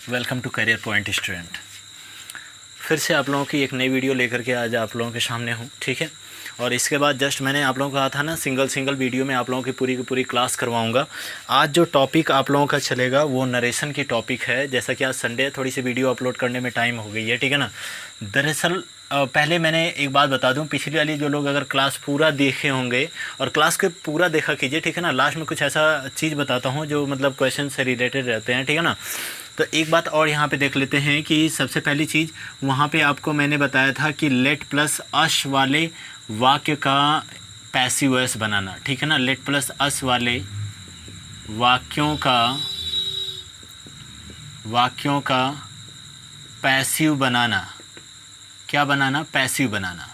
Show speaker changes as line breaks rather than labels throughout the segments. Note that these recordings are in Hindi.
Welcome to Career Point student. फिर से आप लोगों की एक नई वीडियो लेकर के आज आप लोगों के सामने हूँ, ठीक है। और इसके बाद जस्ट मैंने आप लोगों को कहा था ना, सिंगल वीडियो में आप लोगों की पूरी क्लास करवाऊँगा। आज जो टॉपिक आप लोगों का चलेगा वो नरेशन की टॉपिक है। जैसा कि आज संडे है, थोड़ी सी वीडियो अपलोड करने में टाइम हो गई है, ठीक है ना। दरअसल पहले मैंने एक बात बता दूं, पिछली वाली जो लोग अगर क्लास पूरा देखे होंगे और क्लास के पूरा देखा कीजिए, ठीक है ना। लास्ट में कुछ ऐसा चीज़ बताता हूं जो मतलब क्वेश्चन से रिलेटेड रहते हैं, ठीक है ना। तो एक बात और यहाँ पे देख लेते हैं कि सबसे पहली चीज़ वहाँ पे आपको मैंने बताया था कि लेट प्लस अश वाले वाक्य का पैसिव वॉइस बनाना, ठीक है ना। लेट प्लस अस वाले वाक्यों का पैसिव बनाना, क्या बनाना, पैसिव बनाना।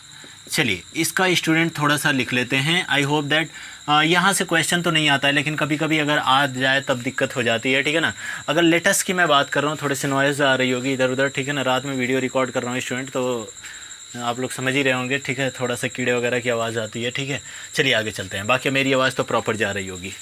चलिए इसका स्टूडेंट थोड़ा सा लिख लेते हैं। आई होप दैट यहाँ से क्वेश्चन तो नहीं आता है, लेकिन कभी कभी अगर आ जाए तब दिक्कत हो जाती है, ठीक है ना। अगर लेटेस्ट की मैं बात कर रहा हूँ, थोड़े से नॉइज़ आ रही होगी इधर उधर, ठीक है ना। रात में वीडियो रिकॉर्ड कर रहा हूँ स्टूडेंट, तो आप लोग समझ ही रहे होंगे, ठीक है। थोड़ा सा कीड़े वगैरह की आवाज़ आती है, ठीक है। चलिए आगे चलते हैं। बाकी मेरी आवाज़ तो प्रॉपर जा रही होगी।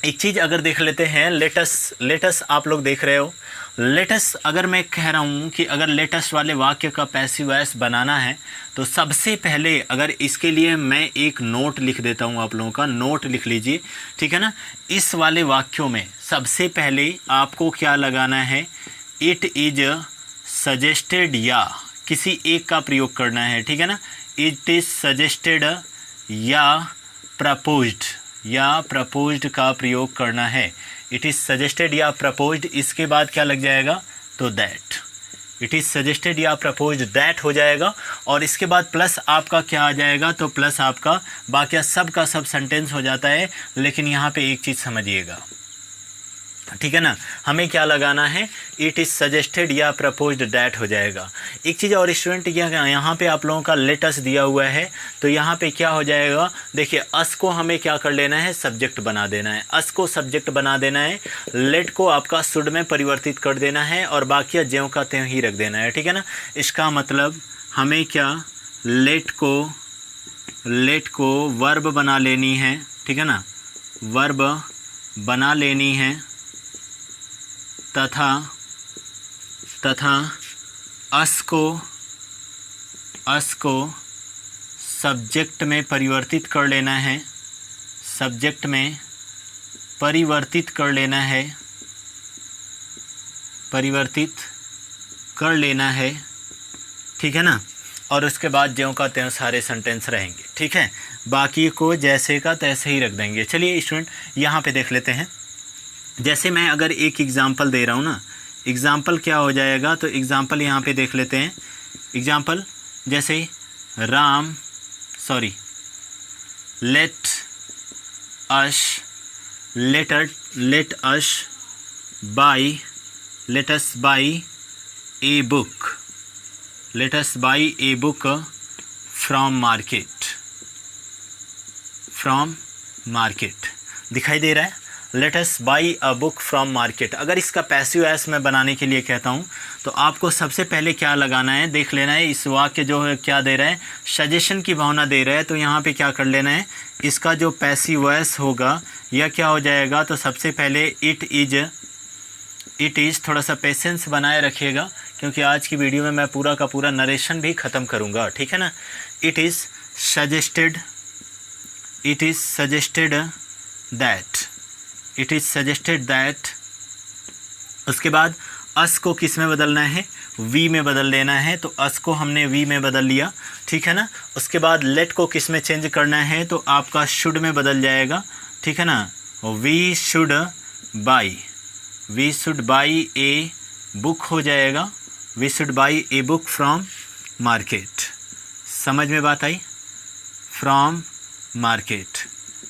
एक चीज़ अगर देख लेते हैं, लेटस आप लोग देख रहे हो। लेटस अगर मैं कह रहा हूँ कि अगर लेटेस्ट वाले वाक्य का पैसिव वॉइस बनाना है तो सबसे पहले अगर इसके लिए मैं एक नोट लिख देता हूँ, आप लोगों का नोट लिख लीजिए, ठीक है ना। इस वाले वाक्यों में सबसे पहले आपको क्या लगाना है, इट इज सजेस्टेड या किसी एक का प्रयोग करना है, ठीक है ना। इट इज सजेस्टेड या प्रपोज्ड का प्रयोग करना है। इट इज़ सजेस्टेड या प्रपोज्ड, इसके बाद क्या लग जाएगा, तो दैट। इट इज़ सजेस्टेड या प्रपोज्ड दैट हो जाएगा। और इसके बाद प्लस आपका क्या आ जाएगा, तो प्लस आपका बाकी सब का सब सेंटेंस हो जाता है। लेकिन यहाँ पे एक चीज़ समझिएगा, ठीक है ना। हमें क्या लगाना है, इट इज़ सजेस्टेड या प्रपोज्ड दैट हो जाएगा। एक चीज़ और स्टूडेंट, यहाँ पे आप लोगों का लेटस दिया हुआ है, तो यहाँ पे क्या हो जाएगा, देखिए अस को हमें क्या कर लेना है, सब्जेक्ट बना देना है। अस को सब्जेक्ट बना देना है, लेट को आपका शुड में परिवर्तित कर देना है और बाकी ज्यों का त्यों ही रख देना है, ठीक है ना। इसका मतलब हमें क्या, लेट को वर्ब बना लेनी है, ठीक है ना। वर्ब बना लेनी है तथा अस को सब्जेक्ट में परिवर्तित कर लेना है, सब्जेक्ट में परिवर्तित कर लेना है, ठीक है ना। और उसके बाद ज्यों का त्यों सारे सेंटेंस रहेंगे, ठीक है। बाकी को जैसे का तैसे ही रख देंगे। चलिए स्टूडेंट यहाँ पे देख लेते हैं। जैसे मैं अगर एक एग्ज़ाम्पल दे रहा हूँ ना, एग्ज़ाम्पल क्या हो जाएगा, तो एग्ज़ाम्पल यहाँ पे देख लेते हैं। एग्ज़ाम्पल जैसे let us by a book from market. दिखाई दे रहा है, let us by a book from market. अगर इसका पैसिव वॉइस मैं बनाने के लिए कहता हूँ तो आपको सबसे पहले क्या लगाना है, देख लेना है। इस वाक्य जो है क्या दे रहा है, सजेशन की भावना दे रहा है, तो यहाँ पे क्या कर लेना है, इसका जो पैसिव वॉइस होगा यह क्या हो जाएगा, तो सबसे पहले इट इज़, थोड़ा सा पेशेंस बनाए रखिएगा क्योंकि आज की वीडियो में मैं पूरा का पूरा नरेशन भी ख़त्म करूँगा, ठीक है ना। It is suggested that. उसके बाद अस को किस में बदलना है, वी में बदल लेना है, तो अस को हमने वी में बदल लिया, ठीक है ना। उसके बाद लेट को किस में चेंज करना है, तो आपका शुड में बदल जाएगा, ठीक है ना। We should buy a book हो जाएगा, we should buy a book from market. समझ में बात आई, फ्रॉम मार्केट,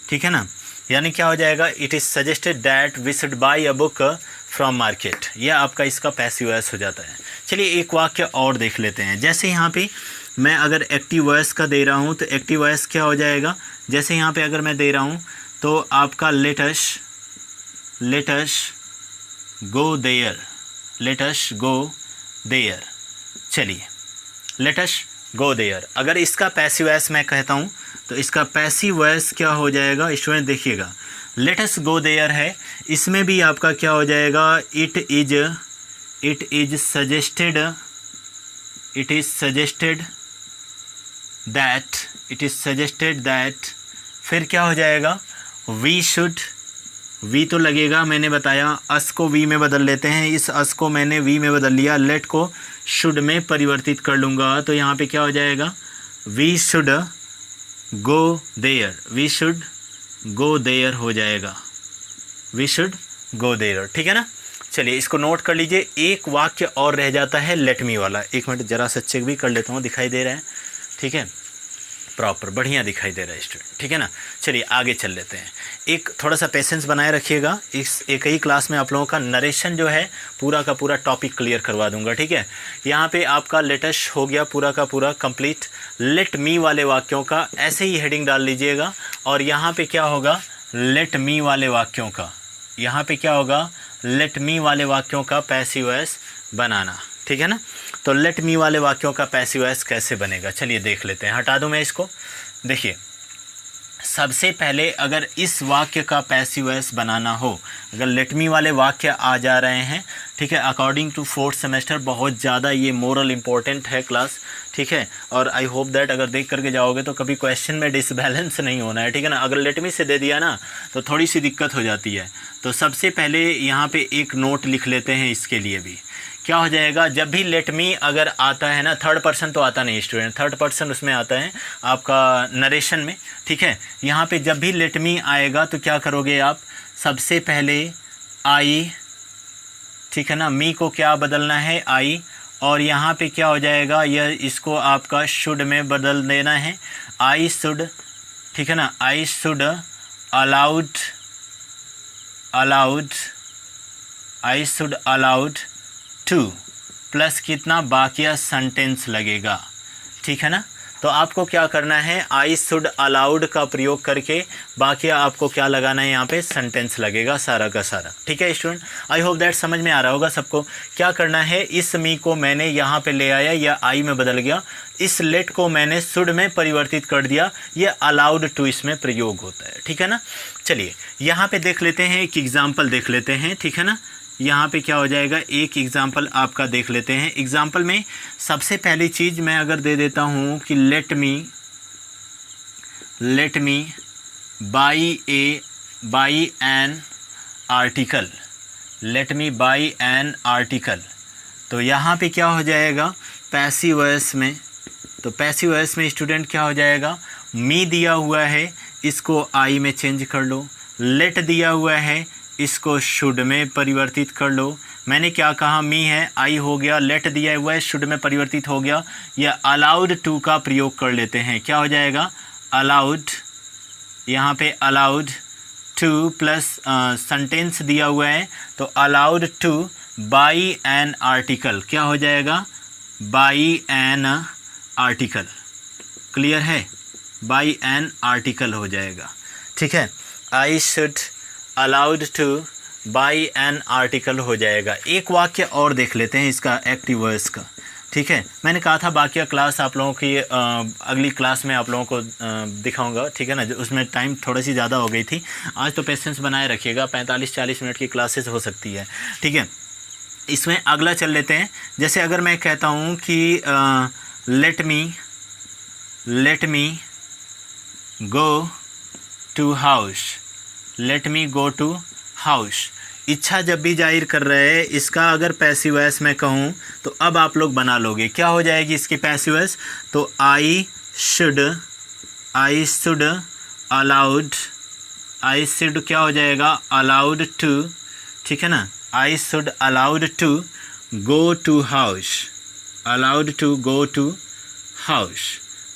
ठीक है ना। यानी क्या हो जाएगा, it is suggested that we should buy a book from market. यह आपका इसका पैसिव वॉइस हो जाता है। चलिए एक वाक्य और देख लेते हैं। जैसे यहाँ पे मैं अगर एक्टिव वॉइस का दे रहा हूँ तो एक्टिव वॉइस क्या हो जाएगा, जैसे यहाँ पे अगर मैं दे रहा हूँ तो आपका लेट अस गो देयर। चलिए लेट अस गो देयर। अगर इसका पैसिव वॉइस मैं कहता हूँ तो इसका पैसिव वॉइस क्या हो जाएगा स्टूडेंट, देखिएगा। लेट अस गो देयर है, इसमें भी आपका क्या हो जाएगा, इट इज सजेस्टेड दैट, फिर क्या हो जाएगा, वी शुड, वी तो लगेगा, मैंने बताया अस को वी में बदल लेते हैं, इस अस को मैंने वी में बदल लिया, लेट को शुड में परिवर्तित कर लूँगा, तो यहाँ पे क्या हो जाएगा, वी शुड गो देयर हो जाएगा, वी शुड गो देयर, ठीक है ना। चलिए इसको नोट कर लीजिए। एक वाक्य और रह जाता है लेट मी वाला, एक मिनट ज़रा सा चेक भी कर लेता हूँ, दिखाई दे रहा है, ठीक है, प्रॉपर बढ़िया दिखाई दे रहा है स्टूडेंट, ठीक है ना। चलिए आगे चल लेते हैं, एक थोड़ा सा पेशेंस बनाए रखिएगा, इस एक ही क्लास में आप लोगों का नरेशन जो है पूरा का पूरा टॉपिक क्लियर करवा दूंगा, ठीक है। यहाँ पे आपका लेटेस्ट हो गया पूरा का पूरा कंप्लीट, लेट मी वाले वाक्यों का ऐसे ही हेडिंग डाल लीजिएगा, और यहाँ पे क्या होगा, लेट मी वाले वाक्यों का, यहाँ पे क्या होगा, लेट मी वाले वाक्यों का पैसिव वॉइस बनाना, ठीक है ना। तो लेट मी वाले वाक्यों का पैसिव वॉइस कैसे बनेगा, चलिए देख लेते हैं। हटा दूं मैं इसको, देखिए सबसे पहले अगर इस वाक्य का पैसिव वॉइस बनाना हो, अगर लेट मी वाले वाक्य आ जा रहे हैं, ठीक है, अकॉर्डिंग टू 4th सेमेस्टर बहुत ज़्यादा ये मोरल इम्पोर्टेंट है क्लास, ठीक है, और आई होप दैट अगर देख करके जाओगे तो कभी क्वेश्चन में डिसबैलेंस नहीं होना है, ठीक है ना। अगर लेट मी से दे दिया ना तो थोड़ी सी दिक्कत हो जाती है। तो सबसे पहले यहाँ पे एक नोट लिख लेते हैं, इसके लिए भी क्या हो जाएगा, जब भी लेट मी अगर आता है ना, थर्ड पर्सन तो आता नहीं स्टूडेंट, थर्ड पर्सन उसमें आता है आपका नरेशन में, ठीक है। यहाँ पे जब भी लेट मी आएगा तो क्या करोगे आप, सबसे पहले आई, ठीक है ना, मी को क्या बदलना है, आई, और यहाँ पे क्या हो जाएगा, यह इसको आपका शुड में बदल देना है, आई शुड, ठीक है ना, I should allowed two plus कितना, बाकिया सेंटेंस लगेगा, ठीक है ना। तो आपको क्या करना है, आई शुड अलाउड का प्रयोग करके बाकिया आपको क्या लगाना है, यहाँ पे सेंटेंस लगेगा सारा का सारा, ठीक है स्टूडेंट। आई होप दैट समझ में आ रहा होगा सबको। क्या करना है, इस मी को मैंने यहाँ पे ले आया, या आई में बदल गया, इस लेट को मैंने शुड में परिवर्तित कर दिया, ये अलाउड टू इसमें प्रयोग होता है, ठीक है ना। चलिए यहाँ पे देख लेते हैं, एक एग्जाम्पल देख लेते हैं, ठीक है ना। यहाँ पे क्या हो जाएगा, एक एग्ज़ाम्पल आपका देख लेते हैं। एग्ज़ाम्पल में सबसे पहली चीज़ मैं अगर दे देता हूँ कि let me by an article, let me by an article, तो यहाँ पे क्या हो जाएगा, पैसिव वॉइस में, तो पैसिव वॉइस में स्टूडेंट क्या हो जाएगा, मी दिया हुआ है, इसको आई में चेंज कर लो, लेट दिया हुआ है, इसको शुड में परिवर्तित कर लो। मैंने क्या कहा, मी है, आई हो गया, लेट दिया हुआ है, शुड में परिवर्तित हो गया, या अलाउड टू का प्रयोग कर लेते हैं, क्या हो जाएगा, अलाउड, यहाँ पे अलाउड टू प्लस सेंटेंस दिया हुआ है, तो allowed two by an article, क्या हो जाएगा, बाई एन आर्टिकल, क्लियर है, बाई एन आर्टिकल हो जाएगा, ठीक है। आई should allowed two by an article हो जाएगा। एक वाक्य और देख लेते हैं इसका एक्टिव वॉइस का, ठीक है। मैंने कहा था बाकी क्लास आप लोगों की अगली क्लास में आप लोगों को दिखाऊंगा, ठीक है ना, उसमें टाइम थोड़ी सी ज़्यादा हो गई थी। आज तो पेशेंस बनाए रखिएगा, 45-40 मिनट की क्लासेस हो सकती है, ठीक है। इसमें अगला चल लेते हैं, जैसे अगर मैं कहता हूँ कि let me go to house, let me go to house, इच्छा जब भी जाहिर कर रहे हैं, इसका अगर पैसिव वॉइस मैं कहूँ तो अब आप लोग बना लोगे, क्या हो जाएगी इसकी पैसिव वॉइस, तो आई शुड क्या हो जाएगा, अलाउड टू, ठीक है ना, I should allowed to go to house,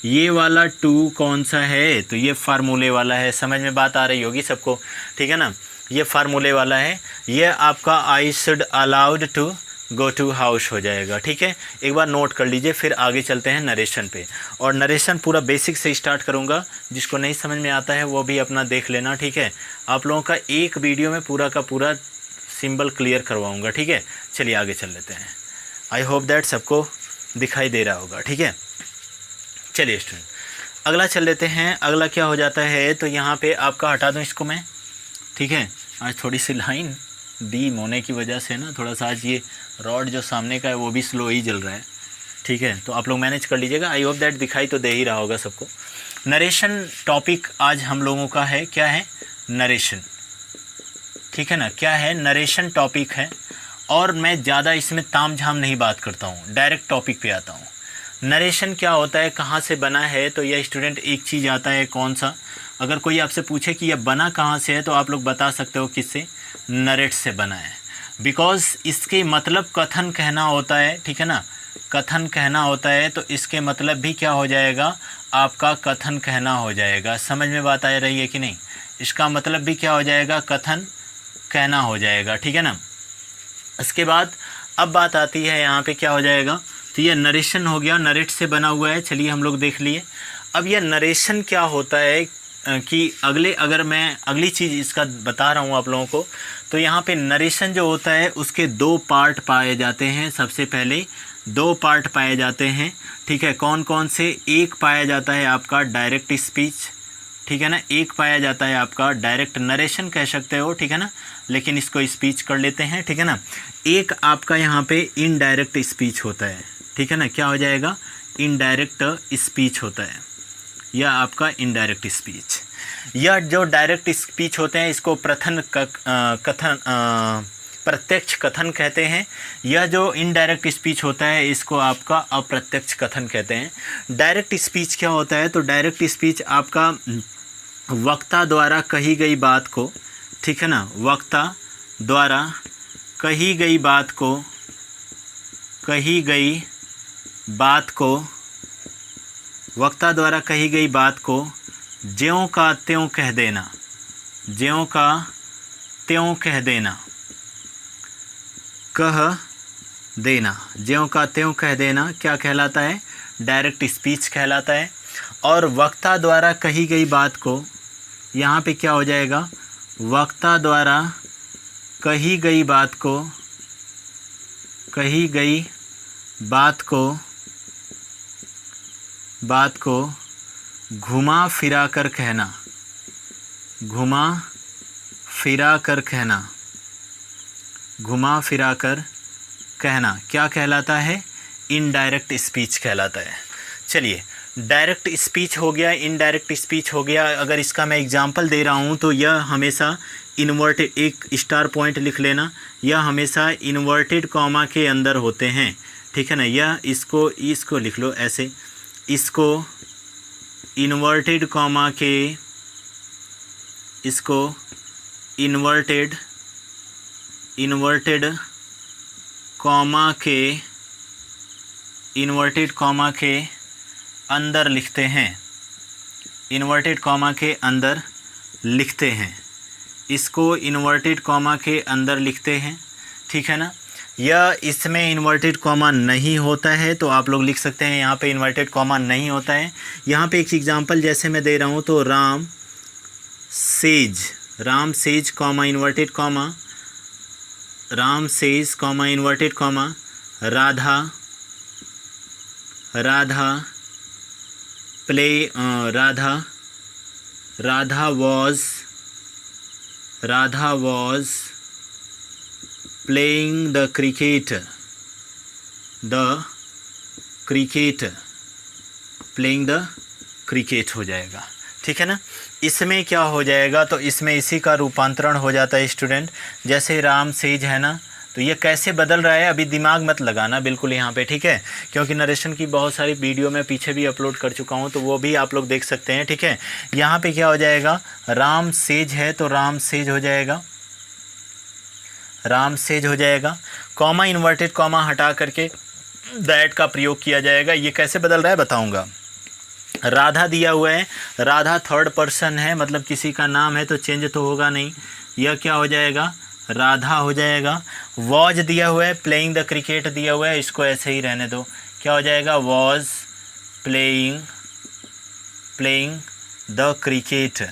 ये वाला टू कौन सा है, तो ये फार्मूले वाला है, समझ में बात आ रही होगी सबको, ठीक है ना, ये फार्मूले वाला है, ये आपका I should allowed to go to house हो जाएगा, ठीक है। एक बार नोट कर लीजिए, फिर आगे चलते हैं नरेशन पे, और नरेशन पूरा बेसिक से स्टार्ट करूँगा, जिसको नहीं समझ में आता है वो भी अपना देख लेना, ठीक है। आप लोगों का एक वीडियो में पूरा का पूरा सिंबल क्लियर करवाऊँगा, ठीक है। चलिए आगे चल लेते हैं, आई होप दैट सबको दिखाई दे रहा होगा, ठीक है। चलिए स्टूडेंट अगला चल लेते हैं। अगला क्या हो जाता है, तो यहाँ पे आपका हटा दूँ इसको मैं, ठीक है। आज थोड़ी सी लाइन डीम होने की वजह से ना थोड़ा सा आज ये रॉड जो सामने का है वो भी स्लो ही जल रहा है, ठीक है। तो आप लोग मैनेज कर लीजिएगा। आई होप दैट दिखाई तो दे ही रहा होगा सबको। नरेशन टॉपिक आज हम लोगों का है, क्या है, नरेशन, ठीक है ना। क्या है, नरेशन टॉपिक है। और मैं ज़्यादा इसमें ताम झाम नहीं बात करता हूँ, डायरेक्ट टॉपिक पे आता हूँ। नरेशन क्या होता है, कहाँ से बना है, तो यह स्टूडेंट एक चीज़ आता है, कौन सा, अगर कोई आपसे पूछे कि यह बना कहाँ से है तो आप लोग बता सकते हो किससे, नरेट से बना है। बिकॉज़ इसके मतलब कथन कहना होता है, ठीक है ना, कथन कहना होता है, तो इसके मतलब भी क्या हो जाएगा, आपका कथन कहना हो जाएगा। समझ में बात आ रही है कि नहीं, इसका मतलब भी क्या हो जाएगा, कथन कहना हो जाएगा, ठीक है ना। इसके बाद अब बात आती है यहाँ पे क्या हो जाएगा, तो ये नरेशन हो गया, नरेट से बना हुआ है, चलिए हम लोग देख लिए। अब यह नरेशन क्या होता है कि अगर मैं अगली चीज़ इसका बता रहा हूँ आप लोगों को, तो यहाँ पे नरेशन जो होता है उसके दो पार्ट पाए जाते हैं। सबसे पहले दो पार्ट पाए जाते हैं, ठीक है। कौन कौन से, एक पाया जाता है आपका डायरेक्ट स्पीच, ठीक है ना, एक पाया जाता है आपका डायरेक्ट नरेशन कह सकते हो, ठीक है ना, लेकिन इसको स्पीच कर लेते हैं, ठीक है ना। एक आपका यहाँ पे इनडायरेक्ट स्पीच होता है, ठीक है ना, क्या हो जाएगा, इनडायरेक्ट स्पीच होता है, यह आपका इनडायरेक्ट स्पीच। यह जो डायरेक्ट स्पीच होते हैं इसको प्रत्यक्ष कथन कहते हैं। यह जो इनडायरेक्ट स्पीच होता है इसको आपका अप्रत्यक्ष कथन कहते हैं। डायरेक्ट स्पीच क्या होता है, तो डायरेक्ट स्पीच आपका वक्ता द्वारा कही गई बात को, ठीक है ना, वक्ता द्वारा कही गई बात को, वक्ता द्वारा कही गई बात को ज्यों का त्यों कह देना, ज्यों का त्यों कह देना, कह देना, ज्यों का त्यों कह देना क्या कहलाता है, डायरेक्ट स्पीच कहलाता है। और वक्ता द्वारा कही गई बात को, यहाँ पे क्या हो जाएगा, वक्ता द्वारा कही गई बात को, कही गई बात को घुमा फिरा कर कहना, घुमा फिरा कर कहना, घुमा फिरा कर कहना क्या कहलाता है, इनडायरेक्ट स्पीच कहलाता है। चलिए, डायरेक्ट स्पीच हो गया, इनडायरेक्ट स्पीच हो गया। अगर इसका मैं एग्जांपल दे रहा हूँ तो यह हमेशा इन्वर्टेड, एक स्टार पॉइंट लिख लेना, यह हमेशा इन्वर्टेड कॉमा के अंदर होते हैं, ठीक है ना। यह इसको लिख लो ऐसे, इसको इन्वर्टेड कॉमा के, इसको इन्वर्टेड कॉमा के अंदर लिखते हैं, इन्वर्टेड कॉमा के अंदर लिखते हैं, इसको इन्वर्टेड कॉमा के अंदर लिखते हैं, ठीक है ना। या इसमें इन्वर्टेड कॉमा नहीं होता है तो आप लोग लिख सकते हैं यहाँ पे इन्वर्टेड कॉमा नहीं होता है। यहाँ पे एक एग्जांपल जैसे मैं दे रहा हूँ तो Ram says comma inverted comma, Ram says comma inverted comma, Radha was playing the cricket, playing the cricket हो जाएगा, ठीक है ना। इसमें क्या हो जाएगा, तो इसमें इसी का रूपांतरण हो जाता है स्टूडेंट। जैसे राम सेज है ना, तो ये कैसे बदल रहा है, अभी दिमाग मत लगाना बिल्कुल यहाँ पे, ठीक है, क्योंकि नरेशन की बहुत सारी वीडियो मैं पीछे भी अपलोड कर चुका हूँ, तो वो भी आप लोग देख सकते हैं, ठीक है। यहाँ पे क्या हो जाएगा, राम सेज है तो राम सेज हो जाएगा, राम सेज हो जाएगा। कॉमा इन्वर्टेड कॉमा हटा करके दैट का प्रयोग किया जाएगा। ये कैसे बदल रहा है बताऊँगा। राधा दिया हुआ है, राधा थर्ड पर्सन है, मतलब किसी का नाम है तो चेंज तो होगा नहीं, यह क्या हो जाएगा, राधा हो जाएगा। वॉज दिया हुआ है, प्लेइंग द क्रिकेट दिया हुआ है, इसको ऐसे ही रहने दो, क्या हो जाएगा, वॉज प्लेइंग द क्रिकेट,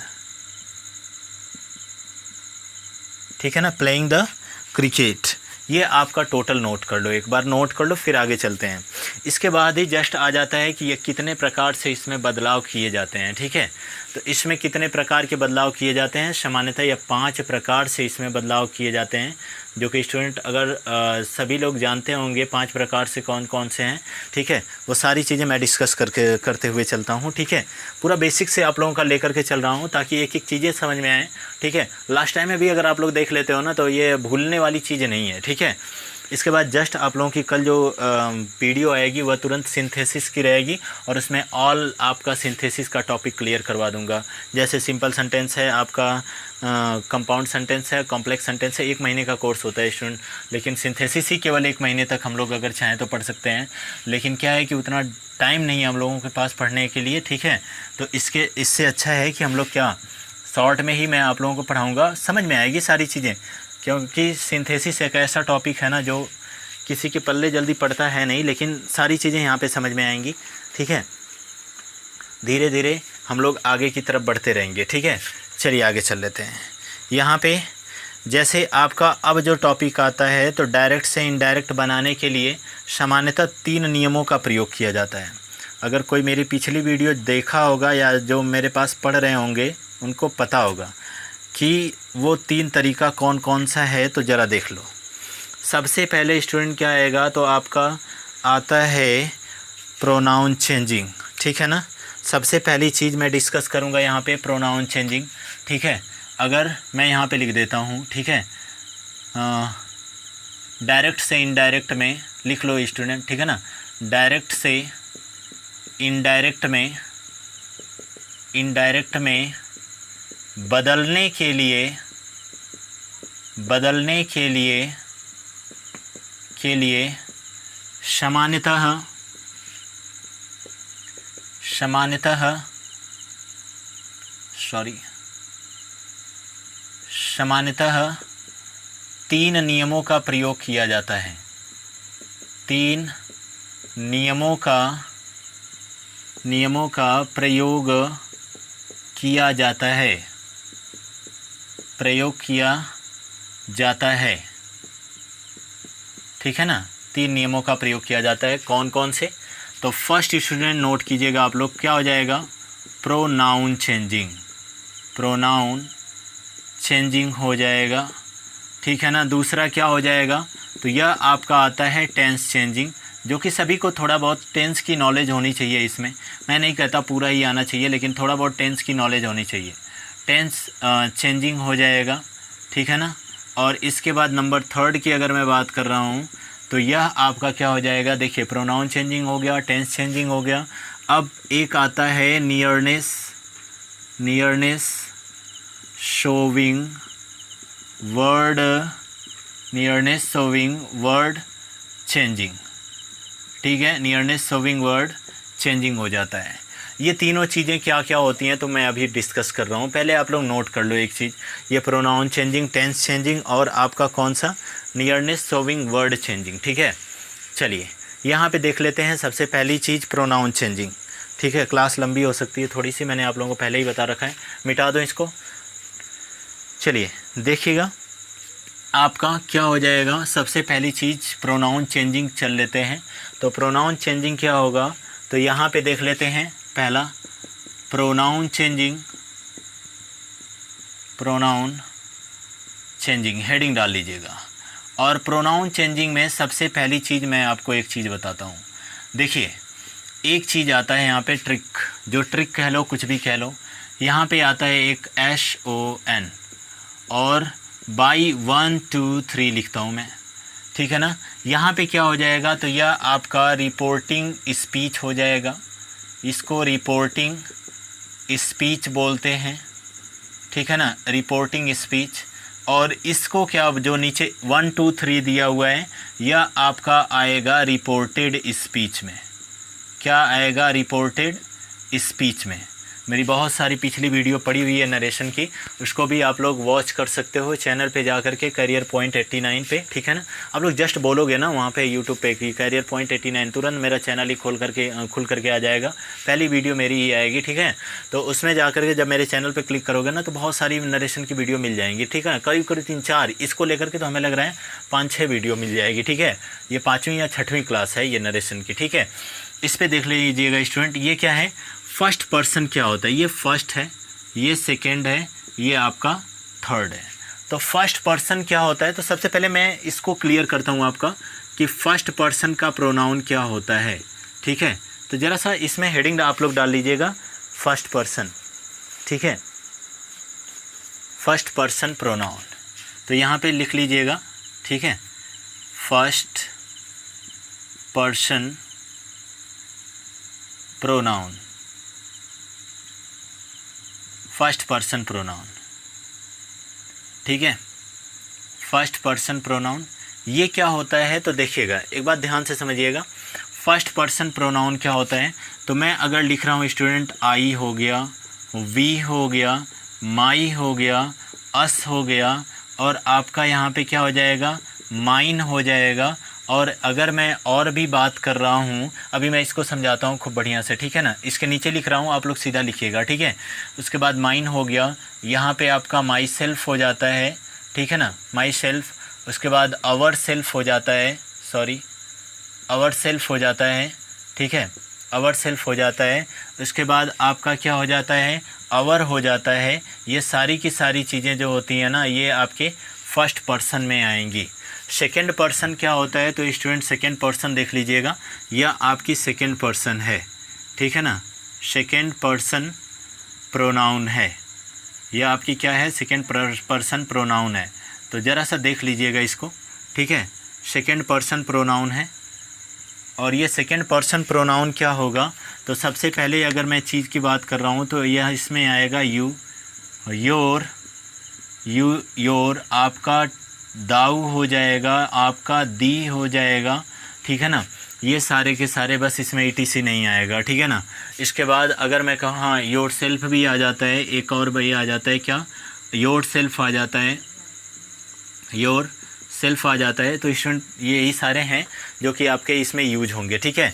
ठीक है ना, प्लेइंग द क्रिकेट, ये आपका टोटल नोट कर लो, एक बार नोट कर लो, फिर आगे चलते हैं। इसके बाद ही जस्ट आ जाता है कि ये कितने प्रकार से इसमें बदलाव किए जाते हैं। ठीक है, तो इसमें कितने प्रकार के बदलाव किए जाते हैं, सामान्यतः ये 5 प्रकार से इसमें बदलाव किए जाते हैं, जो कि स्टूडेंट अगर सभी लोग जानते होंगे 5 प्रकार से कौन कौन से हैं। ठीक है, वो सारी चीज़ें मैं डिस्कस करते हुए चलता हूँ। ठीक है, पूरा बेसिक से आप लोगों का लेकर के चल रहा हूँ ताकि एक एक चीज़ें समझ में आए। ठीक है, लास्ट टाइम में भी अगर आप लोग देख लेते हो ना तो ये भूलने वाली चीज़ें नहीं है। ठीक है, इसके बाद जस्ट आप लोगों की कल जो वीडियो आएगी वह तुरंत सिंथेसिस की रहेगी और उसमें ऑल आपका सिंथेसिस का टॉपिक क्लियर करवा दूंगा। जैसे सिंपल सेंटेंस है आपका, कंपाउंड सेंटेंस है, कॉम्प्लेक्स सेंटेंस है। 1 महीने का कोर्स होता है स्टूडेंट, लेकिन सिंथेसिस ही केवल 1 महीने तक हम लोग अगर चाहें तो पढ़ सकते हैं, लेकिन क्या है कि उतना टाइम नहीं है हम लोगों के पास पढ़ने के लिए। ठीक है, तो इससे अच्छा है कि हम लोग क्या शॉर्ट में ही मैं आप लोगों को पढ़ाऊँगा, समझ में आएगी सारी चीज़ें, क्योंकि सिंथेसिस एक ऐसा टॉपिक है ना जो किसी के पल्ले जल्दी पड़ता है नहीं, लेकिन सारी चीज़ें यहाँ पे समझ में आएंगी। ठीक है, धीरे धीरे हम लोग आगे की तरफ बढ़ते रहेंगे। ठीक है, चलिए आगे चल लेते हैं। यहाँ पे जैसे आपका अब जो टॉपिक आता है, तो डायरेक्ट से इनडायरेक्ट बनाने के लिए सामान्यतः 3 नियमों का प्रयोग किया जाता है। अगर कोई मेरी पिछली वीडियो देखा होगा या जो मेरे पास पढ़ रहे होंगे उनको पता होगा कि वो 3 तरीका कौन कौन सा है, तो ज़रा देख लो। सबसे पहले स्टूडेंट क्या आएगा, तो आपका आता है प्रोनाउन चेंजिंग। ठीक है ना, सबसे पहली चीज़ मैं डिस्कस करूँगा यहाँ पे प्रोनाउन चेंजिंग। ठीक है, अगर मैं यहाँ पे लिख देता हूँ, ठीक है, डायरेक्ट से इनडायरेक्ट में लिख लो स्टूडेंट। ठीक है ना, डायरेक्ट से इनडायरेक्ट में बदलने के लिए सामान्यतः 3 नियमों का प्रयोग किया जाता है। 3 नियमों का प्रयोग किया जाता है। ठीक है ना, 3 नियमों का प्रयोग किया जाता है। कौन कौन से, तो फर्स्ट स्टूडेंट नोट कीजिएगा आप लोग, क्या हो जाएगा, प्रोनाउन चेंजिंग हो जाएगा। ठीक है ना, दूसरा क्या हो जाएगा, तो यह आपका आता है टेंस चेंजिंग, जो कि सभी को थोड़ा बहुत टेंस की नॉलेज होनी चाहिए। इसमें मैं नहीं कहता पूरा ही आना चाहिए, लेकिन थोड़ा बहुत टेंस की नॉलेज होनी चाहिए। टेंस चेंजिंग हो जाएगा। ठीक है ना, और इसके बाद नंबर 3 की अगर मैं बात कर रहा हूँ, तो यह आपका क्या हो जाएगा, देखिए प्रोनाउन चेंजिंग हो गया, टेंस चेंजिंग हो गया। अब एक आता है नियरनेस शोविंग वर्ड चेंजिंग। ठीक है, नियरनेस शोविंग वर्ड चेंजिंग हो जाता है। ये तीनों चीज़ें क्या क्या होती हैं तो मैं अभी डिस्कस कर रहा हूँ। पहले आप लोग नोट कर लो एक चीज़, ये प्रोनाउन चेंजिंग, टेंस चेंजिंग और आपका कौन सा, नियरनेस शोविंग वर्ड चेंजिंग। ठीक है, चलिए यहाँ पे देख लेते हैं। सबसे पहली चीज़ प्रोनाउन चेंजिंग। ठीक है, क्लास लंबी हो सकती है थोड़ी सी, मैंने आप लोगों को पहले ही बता रखा है, मिटा दो इसको। चलिए देखिएगा आपका क्या हो जाएगा। सबसे पहली चीज़ प्रोनाउन चेंजिंग चल लेते हैं। तो प्रोनाउन चेंजिंग क्या होगा, तो यहाँ पे देख लेते हैं। पहला प्रोनाउन चेंजिंग हेडिंग डाल लीजिएगा। और प्रोनाउन चेंजिंग में सबसे पहली चीज़ मैं आपको एक चीज़ बताता हूँ। देखिए एक चीज़ आता है यहाँ पे ट्रिक, जो ट्रिक कह लो कुछ भी कह लो। यहाँ पे आता है एक SON और बाई 1 2 3 लिखता हूँ मैं। ठीक है ना, यहाँ पे क्या हो जाएगा, तो यह आपका रिपोर्टिंग स्पीच हो जाएगा। इसको रिपोर्टिंग स्पीच बोलते हैं। ठीक है ना, रिपोर्टिंग स्पीच। और इसको क्या, जो नीचे 1 2 3 दिया हुआ है, यह आपका आएगा रिपोर्टेड स्पीच में। क्या आएगा, रिपोर्टेड स्पीच में। मेरी बहुत सारी पिछली वीडियो पड़ी हुई है नरेशन की, उसको भी आप लोग वॉच कर सकते हो चैनल पे जा करके करियर पॉइंट 89 पे, ठीक है ना। आप लोग जस्ट बोलोगे ना वहाँ पे यूट्यूब पे कि करियर पॉइंट 89, तुरंत मेरा चैनल ही खुल करके आ जाएगा, पहली वीडियो मेरी ही आएगी, ठीक है। तो उसमें जा करके जब मेरे चैनल पर क्लिक करोगे ना तो बहुत सारी नरेशन की वीडियो मिल जाएंगी, ठीक है। करीब 3-4 इसको लेकर के तो हमें लग रहा है 5-6 वीडियो मिल जाएगी, ठीक है। ये 5वीं या 6वीं क्लास है ये नरेशन की, ठीक है। इस पे देख लीजिएगा स्टूडेंट, ये क्या है, फर्स्ट पर्सन क्या होता है, ये फर्स्ट है, ये सेकंड है, ये आपका थर्ड है। तो फर्स्ट पर्सन क्या होता है, तो सबसे पहले मैं इसको क्लियर करता हूँ आपका कि फर्स्ट पर्सन का प्रोनाउन क्या होता है, ठीक है। तो ज़रा सा इसमें हेडिंग आप लोग डाल लीजिएगा फर्स्ट पर्सन, ठीक है, फर्स्ट पर्सन प्रोनाउन। तो यहाँ पे लिख लीजिएगा, ठीक है, first person pronoun, first person pronoun, ठीक है। फर्स्ट पर्सन प्रोनाउन ये क्या होता है, तो देखिएगा एक बात ध्यान से समझिएगा, फर्स्ट पर्सन प्रोनाउन क्या होता है। तो मैं अगर लिख रहा हूँ स्टूडेंट, आई हो गया, वी हो गया, माई हो गया, अस हो गया, और आपका यहाँ पे क्या हो जाएगा, माइन हो जाएगा। और अगर मैं और भी बात कर रहा हूँ, अभी मैं इसको समझाता हूँ खूब बढ़िया से, ठीक है ना। इसके नीचे लिख रहा हूँ, आप लोग सीधा लिखिएगा, ठीक है। उसके बाद माइन हो गया, यहाँ पे आपका माई सेल्फ हो जाता है, ठीक है ना, माई सेल्फ। उसके बाद आवर सेल्फ हो जाता है, सॉरी आवर सेल्फ हो जाता है, ठीक है, आवर सेल्फ हो जाता है। उसके बाद आपका क्या हो जाता है, आवर हो जाता है। ये सारी की सारी चीज़ें जो होती हैं ना, ये आपके फर्स्ट पर्सन में आएंगी। सेकेंड पर्सन क्या होता है, तो स्टूडेंट सेकेंड पर्सन देख लीजिएगा, यह आपकी सेकेंड पर्सन है, ठीक है ना, सेकेंड पर्सन प्रोनाउन है, यह आपकी क्या है, सेकेंड पर्सन प्रोनाउन है। तो ज़रा सा देख लीजिएगा इसको, ठीक है, सेकेंड पर्सन प्रोनाउन है। और ये सेकेंड पर्सन प्रोनाउन क्या होगा, तो सबसे पहले अगर मैं चीज़ की बात कर रहा हूँ तो यह इसमें आएगा यू, योर, योर, आपका दाऊ हो जाएगा, आपका दी हो जाएगा, ठीक है ना। ये सारे के सारे, बस इसमें ईटीसी नहीं आएगा, ठीक है ना। इसके बाद अगर मैं कहूँ, हाँ योर सेल्फ भी आ जाता है, एक और भाई आ जाता है, क्या योर सेल्फ आ जाता है, योर सेल्फ आ जाता है। तो स्टूडेंट यही सारे हैं जो कि आपके इसमें यूज होंगे, ठीक है।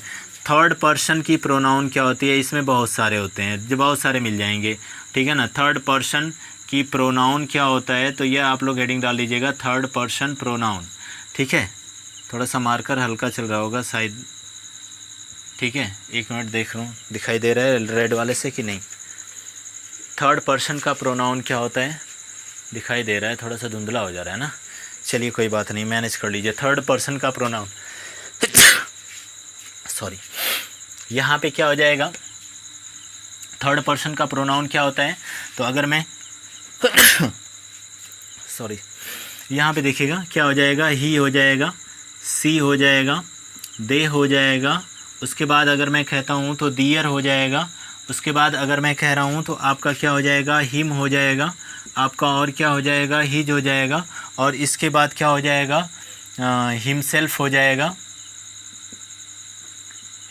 थर्ड पर्सन की प्रोनाउन क्या होती है, इसमें बहुत सारे होते हैं, जो बहुत सारे मिल जाएंगे, ठीक है ना। थर्ड पर्सन की प्रोनाउन क्या होता है, तो यह आप लोग हेडिंग डाल लीजिएगा, थर्ड पर्सन प्रोनाउन, ठीक है। थोड़ा सा मार्कर हल्का चल रहा होगा शायद, ठीक है, एक मिनट देख रहा हूँ दिखाई दे रहा है रेड वाले से कि नहीं। थर्ड पर्सन का प्रोनाउन क्या होता है, दिखाई दे रहा है, थोड़ा सा धुंधला हो जा रहा है ना, चलिए कोई बात नहीं, मैनेज कर लीजिए। थर्ड पर्सन का प्रोनाउन सॉरी, यहाँ पे क्या हो जाएगा, थर्ड पर्सन का प्रोनाउन क्या होता है, तो अगर मैं सॉरी, यहाँ पे देखिएगा क्या हो जाएगा, ही हो जाएगा, सी हो जाएगा, दे हो जाएगा। उसके बाद अगर मैं कहता हूँ तो दियर हो जाएगा। उसके बाद अगर मैं कह रहा हूँ तो आपका क्या हो जाएगा, हिम हो जाएगा, आपका और क्या हो जाएगा, हिज हो जाएगा। और इसके बाद क्या हो जाएगा, हिमसेल्फ हो जाएगा,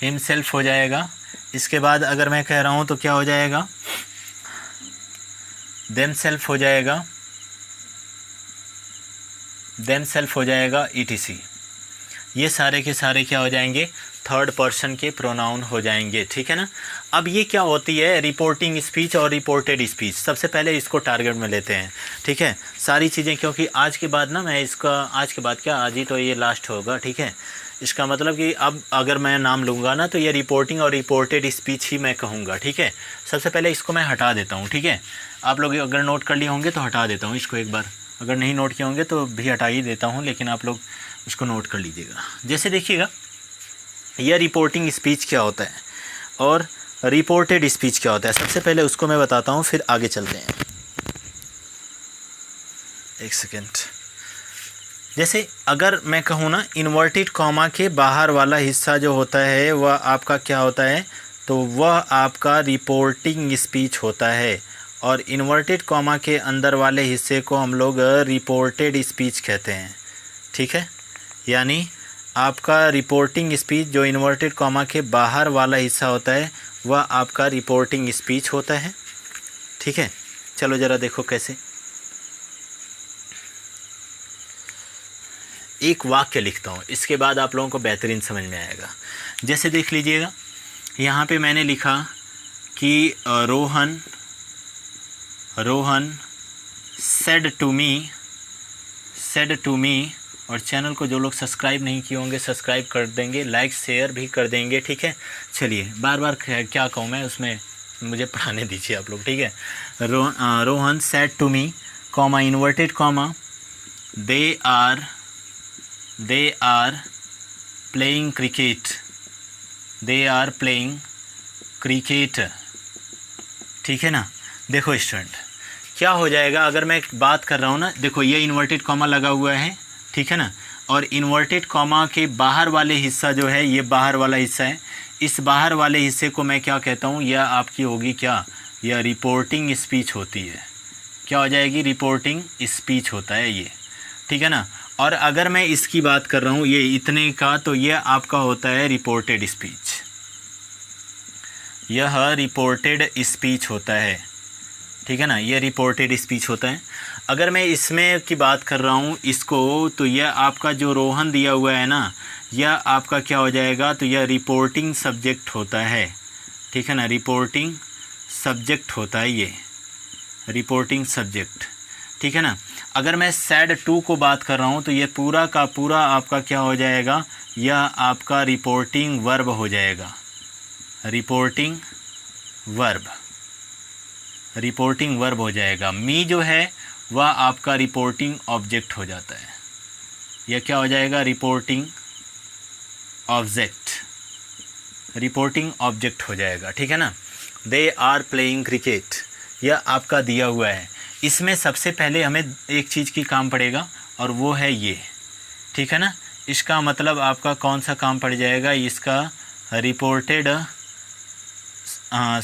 हिमसेल्फ हो जाएगा। इसके बाद अगर मैं कह रहा हूँ तो क्या हो जाएगा, देमसेल्फ हो जाएगा, देमसेल्फ हो जाएगा, ईटीसी। ये सारे के सारे क्या हो जाएंगे, थर्ड पर्सन के प्रोनाउन हो जाएंगे, ठीक है ना। अब ये क्या होती है, रिपोर्टिंग स्पीच और रिपोर्टेड स्पीच। सबसे पहले इसको टारगेट में लेते हैं, ठीक है, सारी चीज़ें, क्योंकि आज के बाद ना मैं इसका, आज के बाद क्या, आज ही तो ये लास्ट होगा, ठीक है। इसका मतलब कि अब अगर मैं नाम लूँगा ना तो ये रिपोर्टिंग और रिपोर्टेड स्पीच ही मैं कहूँगा, ठीक है। सबसे पहले इसको मैं हटा देता हूँ, ठीक है। आप लोग अगर नोट कर लिए होंगे तो हटा देता हूँ इसको एक बार, अगर नहीं नोट किए होंगे तो भी हटा ही देता हूँ, लेकिन आप लोग उसको नोट कर लीजिएगा। जैसे देखिएगा, यह रिपोर्टिंग स्पीच क्या होता है और रिपोर्टेड स्पीच क्या होता है, सबसे पहले उसको मैं बताता हूँ, फिर आगे चलते हैं। एक सेकेंड। जैसे अगर मैं कहूँ ना, इन्वर्टेड कॉमा के बाहर वाला हिस्सा जो होता है वह आपका क्या होता है, तो वह आपका रिपोर्टिंग स्पीच होता है। और इन्वर्टेड कॉमा के अंदर वाले हिस्से को हम लोग रिपोर्टेड स्पीच कहते हैं, ठीक है। यानी आपका रिपोर्टिंग स्पीच जो इन्वर्टेड कॉमा के बाहर वाला हिस्सा होता है वह आपका रिपोर्टिंग स्पीच होता है। ठीक है, चलो ज़रा देखो कैसे। एक वाक्य लिखता हूँ, इसके बाद आप लोगों को बेहतरीन समझ में आएगा। जैसे देख लीजिएगा, यहाँ पे मैंने लिखा कि रोहन सेड टू मी, और चैनल को जो लोग सब्सक्राइब नहीं किए होंगे सब्सक्राइब कर देंगे, लाइक शेयर भी कर देंगे। ठीक है, चलिए बार बार क्या कहूँ मैं, उसमें मुझे पढ़ाने दीजिए आप लोग। ठीक है, Rohan said to me, comma inverted comma, they are playing cricket. ठीक है ना। देखो स्टूडेंट, क्या हो जाएगा अगर मैं बात कर रहा हूँ ना, देखो ये इन्वर्टेड कॉमा लगा हुआ है। ठीक है ना, और इन्वर्टेड कॉमा के बाहर वाले हिस्सा जो है, ये बाहर वाला हिस्सा है। इस बाहर वाले हिस्से को मैं क्या कहता हूँ, यह आपकी होगी क्या, यह रिपोर्टिंग स्पीच होती है। क्या हो जाएगी, रिपोर्टिंग स्पीच होता है ये। ठीक है ना। और अगर मैं इसकी बात कर रहा हूँ ये इतने का, तो यह आपका होता है रिपोर्टेड स्पीच। यह रिपोर्टेड स्पीच होता है। ठीक है ना, यह रिपोर्टेड स्पीच होता है। अगर मैं इसमें की बात कर रहा हूँ इसको, तो यह आपका जो रोहन दिया हुआ है ना, यह आपका क्या हो जाएगा, तो यह रिपोर्टिंग सब्जेक्ट होता है। ठीक है ना, रिपोर्टिंग सब्जेक्ट होता है ये, रिपोर्टिंग सब्जेक्ट। ठीक है ना। अगर मैं सैड टू को बात कर रहा हूँ, तो ये पूरा का पूरा आपका क्या हो जाएगा, यह आपका रिपोर्टिंग वर्ब हो जाएगा। रिपोर्टिंग वर्ब हो जाएगा। मी जो है वह आपका रिपोर्टिंग ऑब्जेक्ट हो जाता है। यह क्या हो जाएगा, रिपोर्टिंग ऑब्जेक्ट हो जाएगा। ठीक है ना। दे आर प्लेइंग क्रिकेट, यह आपका दिया हुआ है। इसमें सबसे पहले हमें एक चीज़ की काम पड़ेगा, और वो है ये। ठीक है ना। इसका मतलब आपका कौन सा काम पड़ जाएगा, इसका रिपोर्टेड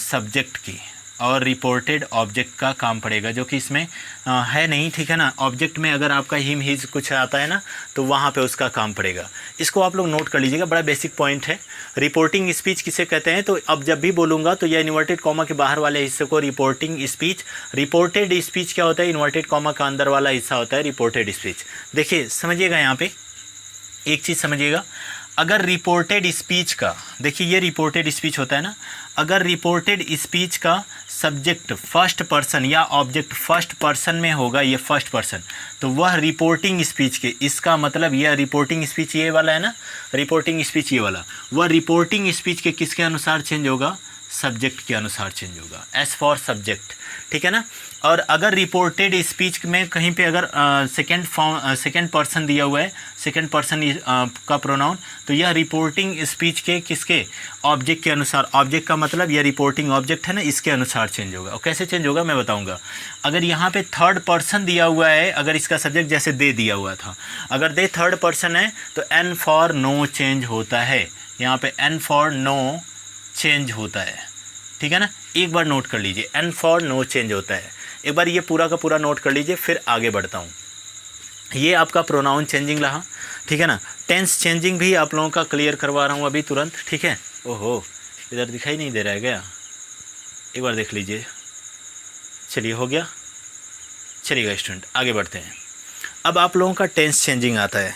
सब्जेक्ट की और रिपोर्टेड ऑब्जेक्ट का काम पड़ेगा, जो कि इसमें है नहीं। ठीक है ना। ऑब्जेक्ट में अगर आपका हिम हिज कुछ आता है ना, तो वहाँ पे उसका काम पड़ेगा। इसको आप लोग नोट कर लीजिएगा, बड़ा बेसिक पॉइंट है। रिपोर्टिंग स्पीच किसे कहते हैं, तो अब जब भी बोलूँगा तो यह इन्वर्टेड कॉमा के बाहर वाले हिस्से को रिपोर्टिंग स्पीच, रिपोर्टेड स्पीच क्या होता है, इन्वर्टेड कॉमा का अंदर वाला हिस्सा होता है रिपोर्टेड स्पीच। देखिए समझिएगा, यहाँ पे एक चीज़ समझिएगा। अगर रिपोर्टेड स्पीच का, देखिए ये रिपोर्टेड स्पीच होता है ना, अगर रिपोर्टेड स्पीच का सब्जेक्ट फर्स्ट पर्सन या ऑब्जेक्ट फर्स्ट पर्सन में होगा, ये फर्स्ट पर्सन, तो वह रिपोर्टिंग स्पीच के, इसका मतलब यह रिपोर्टिंग स्पीच ये वाला है ना, रिपोर्टिंग स्पीच ये वाला, वह रिपोर्टिंग स्पीच के किसके अनुसार चेंज होगा, सब्जेक्ट के अनुसार चेंज होगा, एज फॉर सब्जेक्ट। ठीक है ना। और अगर रिपोर्टेड स्पीच में कहीं पे अगर सेकेंड पर्सन दिया हुआ है, सेकेंड पर्सन का प्रोनाउन, तो यह रिपोर्टिंग स्पीच के किसके, ऑब्जेक्ट के अनुसार, ऑब्जेक्ट का मतलब यह रिपोर्टिंग ऑब्जेक्ट है ना, इसके अनुसार चेंज होगा। और कैसे चेंज होगा मैं बताऊंगा। अगर यहाँ पे थर्ड पर्सन दिया हुआ है, अगर इसका सब्जेक्ट जैसे दे दिया हुआ था, अगर दे थर्ड पर्सन है, तो एन फॉर नो चेंज होता है। यहाँ पे एन फॉर नो चेंज होता है। ठीक है ना। एक बार नोट कर लीजिए, एन फॉर नो चेंज होता है। एक बार ये पूरा का पूरा नोट कर लीजिए, फिर आगे बढ़ता हूँ। ये आपका प्रोनाउन चेंजिंग रहा। ठीक है ना। टेंस चेंजिंग भी आप लोगों का क्लियर करवा रहा हूँ अभी तुरंत। ठीक है। ओहो, इधर दिखाई नहीं दे रहा है क्या, एक बार देख लीजिए। चलिए हो गया। चलिएगा स्टूडेंट, आगे बढ़ते हैं। अब आप लोगों का टेंस चेंजिंग आता है।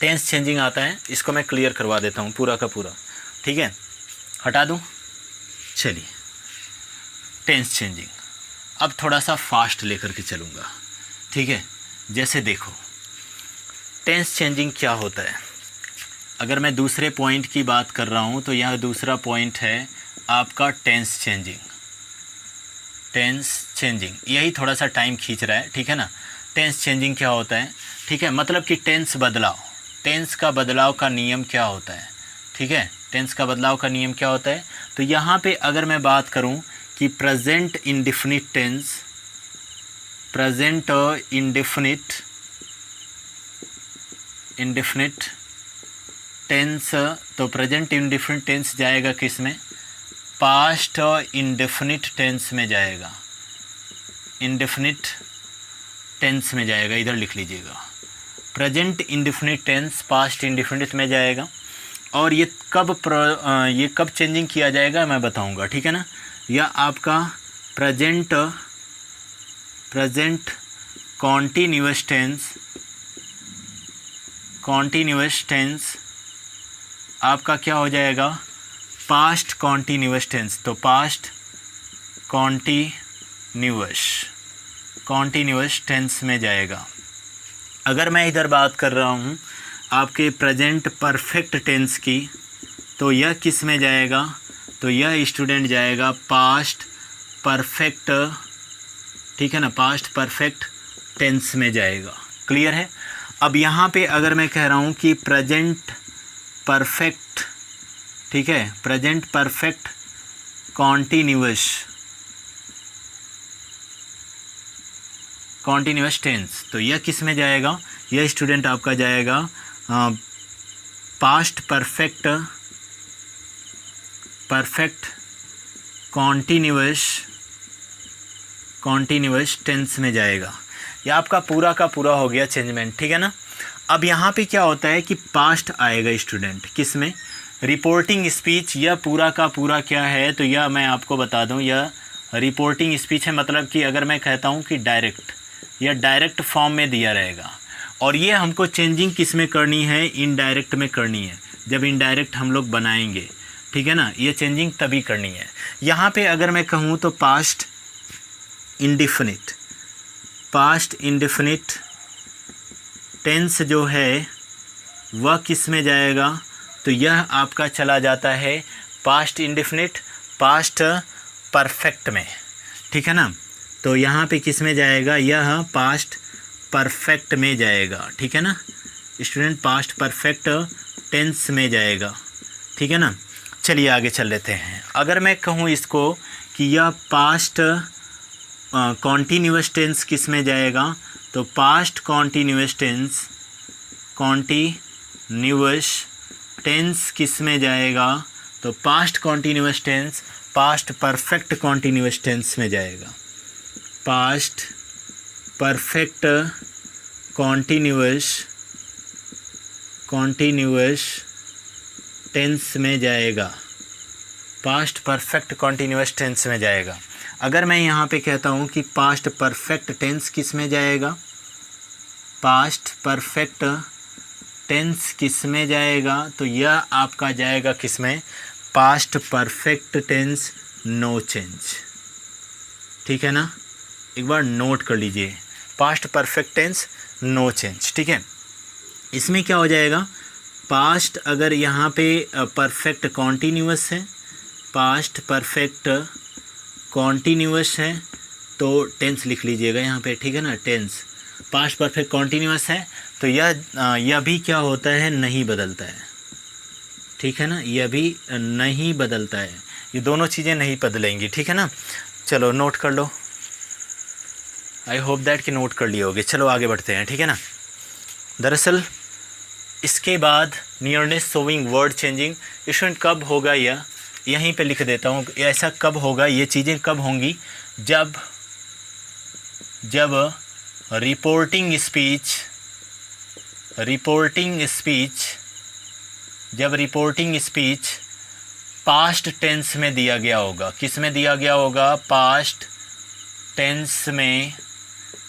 टेंस चेंजिंग आता है, इसको मैं क्लियर करवा देता हूँ पूरा का पूरा। ठीक है, हटा दूँ। चलिए, टेंस चेंजिंग अब थोड़ा सा फास्ट लेकर के चलूँगा। ठीक है। जैसे देखो, टेंस चेंजिंग क्या होता है। अगर मैं दूसरे पॉइंट की बात कर रहा हूँ, तो यह दूसरा पॉइंट है आपका टेंस चेंजिंग। टेंस चेंजिंग यही थोड़ा सा टाइम खींच रहा है। ठीक है ना। टेंस चेंजिंग क्या होता है, ठीक है, मतलब कि टेंस बदलाव, टेंस का बदलाव का नियम क्या होता है। ठीक है, टेंस का बदलाव का नियम क्या होता है। तो यहाँ पे अगर मैं बात करूँ कि present indefinite tense, present indefinite tense, तो प्रेजेंट इंडेफिनिट टेंस जाएगा किस में, पास्ट इंडेफिनिट टेंस में जाएगा, इंडेफिनिट टेंस में जाएगा। इधर लिख लीजिएगा, present indefinite tense past indefinite में जाएगा। और ये कब चेंजिंग किया जाएगा मैं बताऊंगा, ठीक है ना। यह आपका प्रेजेंट कॉन्टिन्यूअस टेंस आपका क्या हो जाएगा, पास्ट कॉन्टिन्यूअस टेंस। तो पास्ट कॉन्टिन्यूअस टेंस में जाएगा। अगर मैं इधर बात कर रहा हूँ आपके प्रेजेंट परफेक्ट टेंस की, तो यह किस में जाएगा, तो यह स्टूडेंट जाएगा पास्ट परफेक्ट, ठीक है ना, पास्ट परफेक्ट टेंस में जाएगा। क्लियर है। अब यहाँ पे अगर मैं कह रहा हूँ कि प्रेजेंट परफेक्ट, ठीक है, प्रेजेंट परफेक्ट कॉन्टिन्यूअस टेंस, तो यह किस में जाएगा, यह स्टूडेंट आपका जाएगा पास्ट परफेक्ट कॉन्टिन्यूअस टेंस में जाएगा। यह आपका पूरा का पूरा हो गया चेंजमेंट, ठीक है ना। अब यहाँ पे क्या होता है कि पास्ट आएगा स्टूडेंट किस में, रिपोर्टिंग स्पीच। यह पूरा का पूरा क्या है, तो यह मैं आपको बता दूं, यह रिपोर्टिंग स्पीच है। मतलब कि अगर मैं कहता हूं कि डायरेक्ट, यह डायरेक्ट फॉर्म में दिया रहेगा। और ये हमको चेंजिंग किस में करनी है, इनडायरेक्ट में करनी है। जब इनडायरेक्ट हम लोग बनाएंगे, ठीक है ना, ये चेंजिंग तभी करनी है। यहाँ पे अगर मैं कहूँ तो पास्ट इंडेफिनिट टेंस जो है वह किस में जाएगा, तो यह आपका चला जाता है पास्ट इंडेफिनिट पास्ट परफेक्ट में, ठीक है ना। तो यहाँ पे किस में जाएगा, यह पास्ट परफेक्ट में जाएगा, ठीक है ना स्टूडेंट, पास्ट परफेक्ट टेंस में जाएगा, ठीक है ना। चलिए आगे चल लेते हैं। अगर मैं कहूँ इसको कि यह पास्ट कॉन्टिन्यूअस टेंस किस में जाएगा, तो पास्ट कॉन्टिन्यूअस टेंस किस में जाएगा, तो past continuous tense past perfect continuous tense में जाएगा। पास्ट परफेक्ट कॉन्टिन्यूअस टेंस में जाएगा, पास्ट परफेक्ट कॉन्टिन्यूअस टेंस में जाएगा। अगर मैं यहाँ पे कहता हूँ कि पास्ट परफेक्ट टेंस किस में जाएगा, पास्ट परफेक्ट टेंस किस में जाएगा, तो यह आपका जाएगा किस में, past perfect tense no change, ठीक है ना। एक बार नोट कर लीजिए, past perfect tense no change, ठीक है। इसमें क्या हो जाएगा, पास्ट अगर यहाँ पे परफेक्ट कॉन्टिन्यूअस है, पास्ट परफेक्ट कॉन्टिन्यूअस है, तो टेंस लिख लीजिएगा यहाँ पे, ठीक है ना। टेंस पास्ट परफेक्ट कॉन्टिन्यूअस है, तो यह भी क्या होता है, नहीं बदलता है, ठीक है ना, यह भी नहीं बदलता है, ये दोनों चीज़ें नहीं बदलेंगी, ठीक है ना। चलो नोट कर लो, आई होप दैट कि नोट कर लिए होगे। चलो आगे बढ़ते हैं, ठीक है ना। दरअसल इसके बाद nearness sowing word changing student कब होगा, यह यहीं पे लिख देता हूँ, ऐसा कब होगा, ये चीज़ें कब होंगी, जब रिपोर्टिंग स्पीच पास्ट टेंस में दिया गया होगा। किस में दिया गया होगा, पास्ट टेंस में।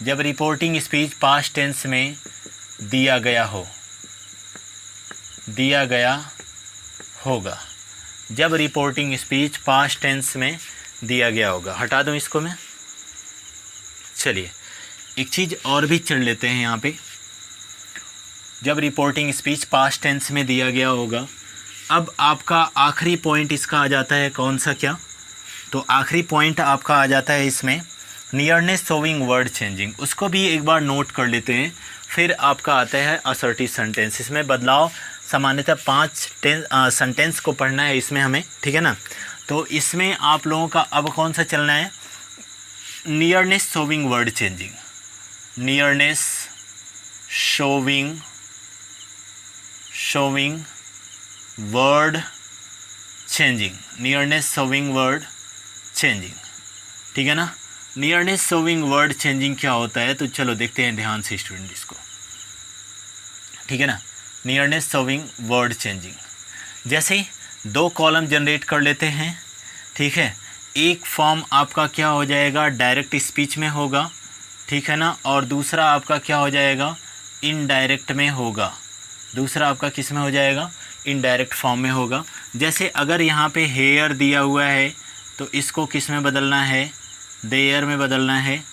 जब रिपोर्टिंग स्पीच पास्ट टेंस में दिया गया होगा, जब रिपोर्टिंग स्पीच पास्ट टेंस में दिया गया होगा। हटा दूं इसको मैं। चलिए एक चीज़ और भी चढ़ लेते हैं यहाँ पे। जब रिपोर्टिंग स्पीच पास्ट टेंस में दिया गया होगा, अब आपका आखिरी पॉइंट इसका आ जाता है, कौन सा, क्या, तो आखिरी पॉइंट आपका आ जाता है इसमें नियरनेस सोविंग वर्ड चेंजिंग। उसको भी एक बार नोट कर लेते हैं। फिर आपका आता है असर्टिव सेंटेंस। इसमें बदलाव सामान्यतः 5 सेंटेंस को पढ़ना है इसमें हमें, ठीक है ना। तो इसमें आप लोगों का अब कौन सा चलना है, nearness sowing word changing, nearness showing word changing, nearness sowing word changing, ठीक है ना। नियरनेस सोविंग वर्ड चेंजिंग क्या होता है, तो चलो देखते हैं ध्यान से स्टूडेंट इसको, ठीक है ना। नियरनेस सोविंग वर्ड चेंजिंग, जैसे ही 2 कॉलम जनरेट कर लेते हैं, ठीक है, एक फॉर्म आपका क्या हो जाएगा, डायरेक्ट स्पीच में होगा, ठीक है ना, और दूसरा आपका क्या हो जाएगा, इनडायरेक्ट में होगा। दूसरा आपका किस में हो जाएगा, इनडायरेक्ट फॉर्म में होगा। जैसे अगर यहाँ पे हेयर दिया हुआ है तो इसको किस में बदलना है, देयर में बदलना है।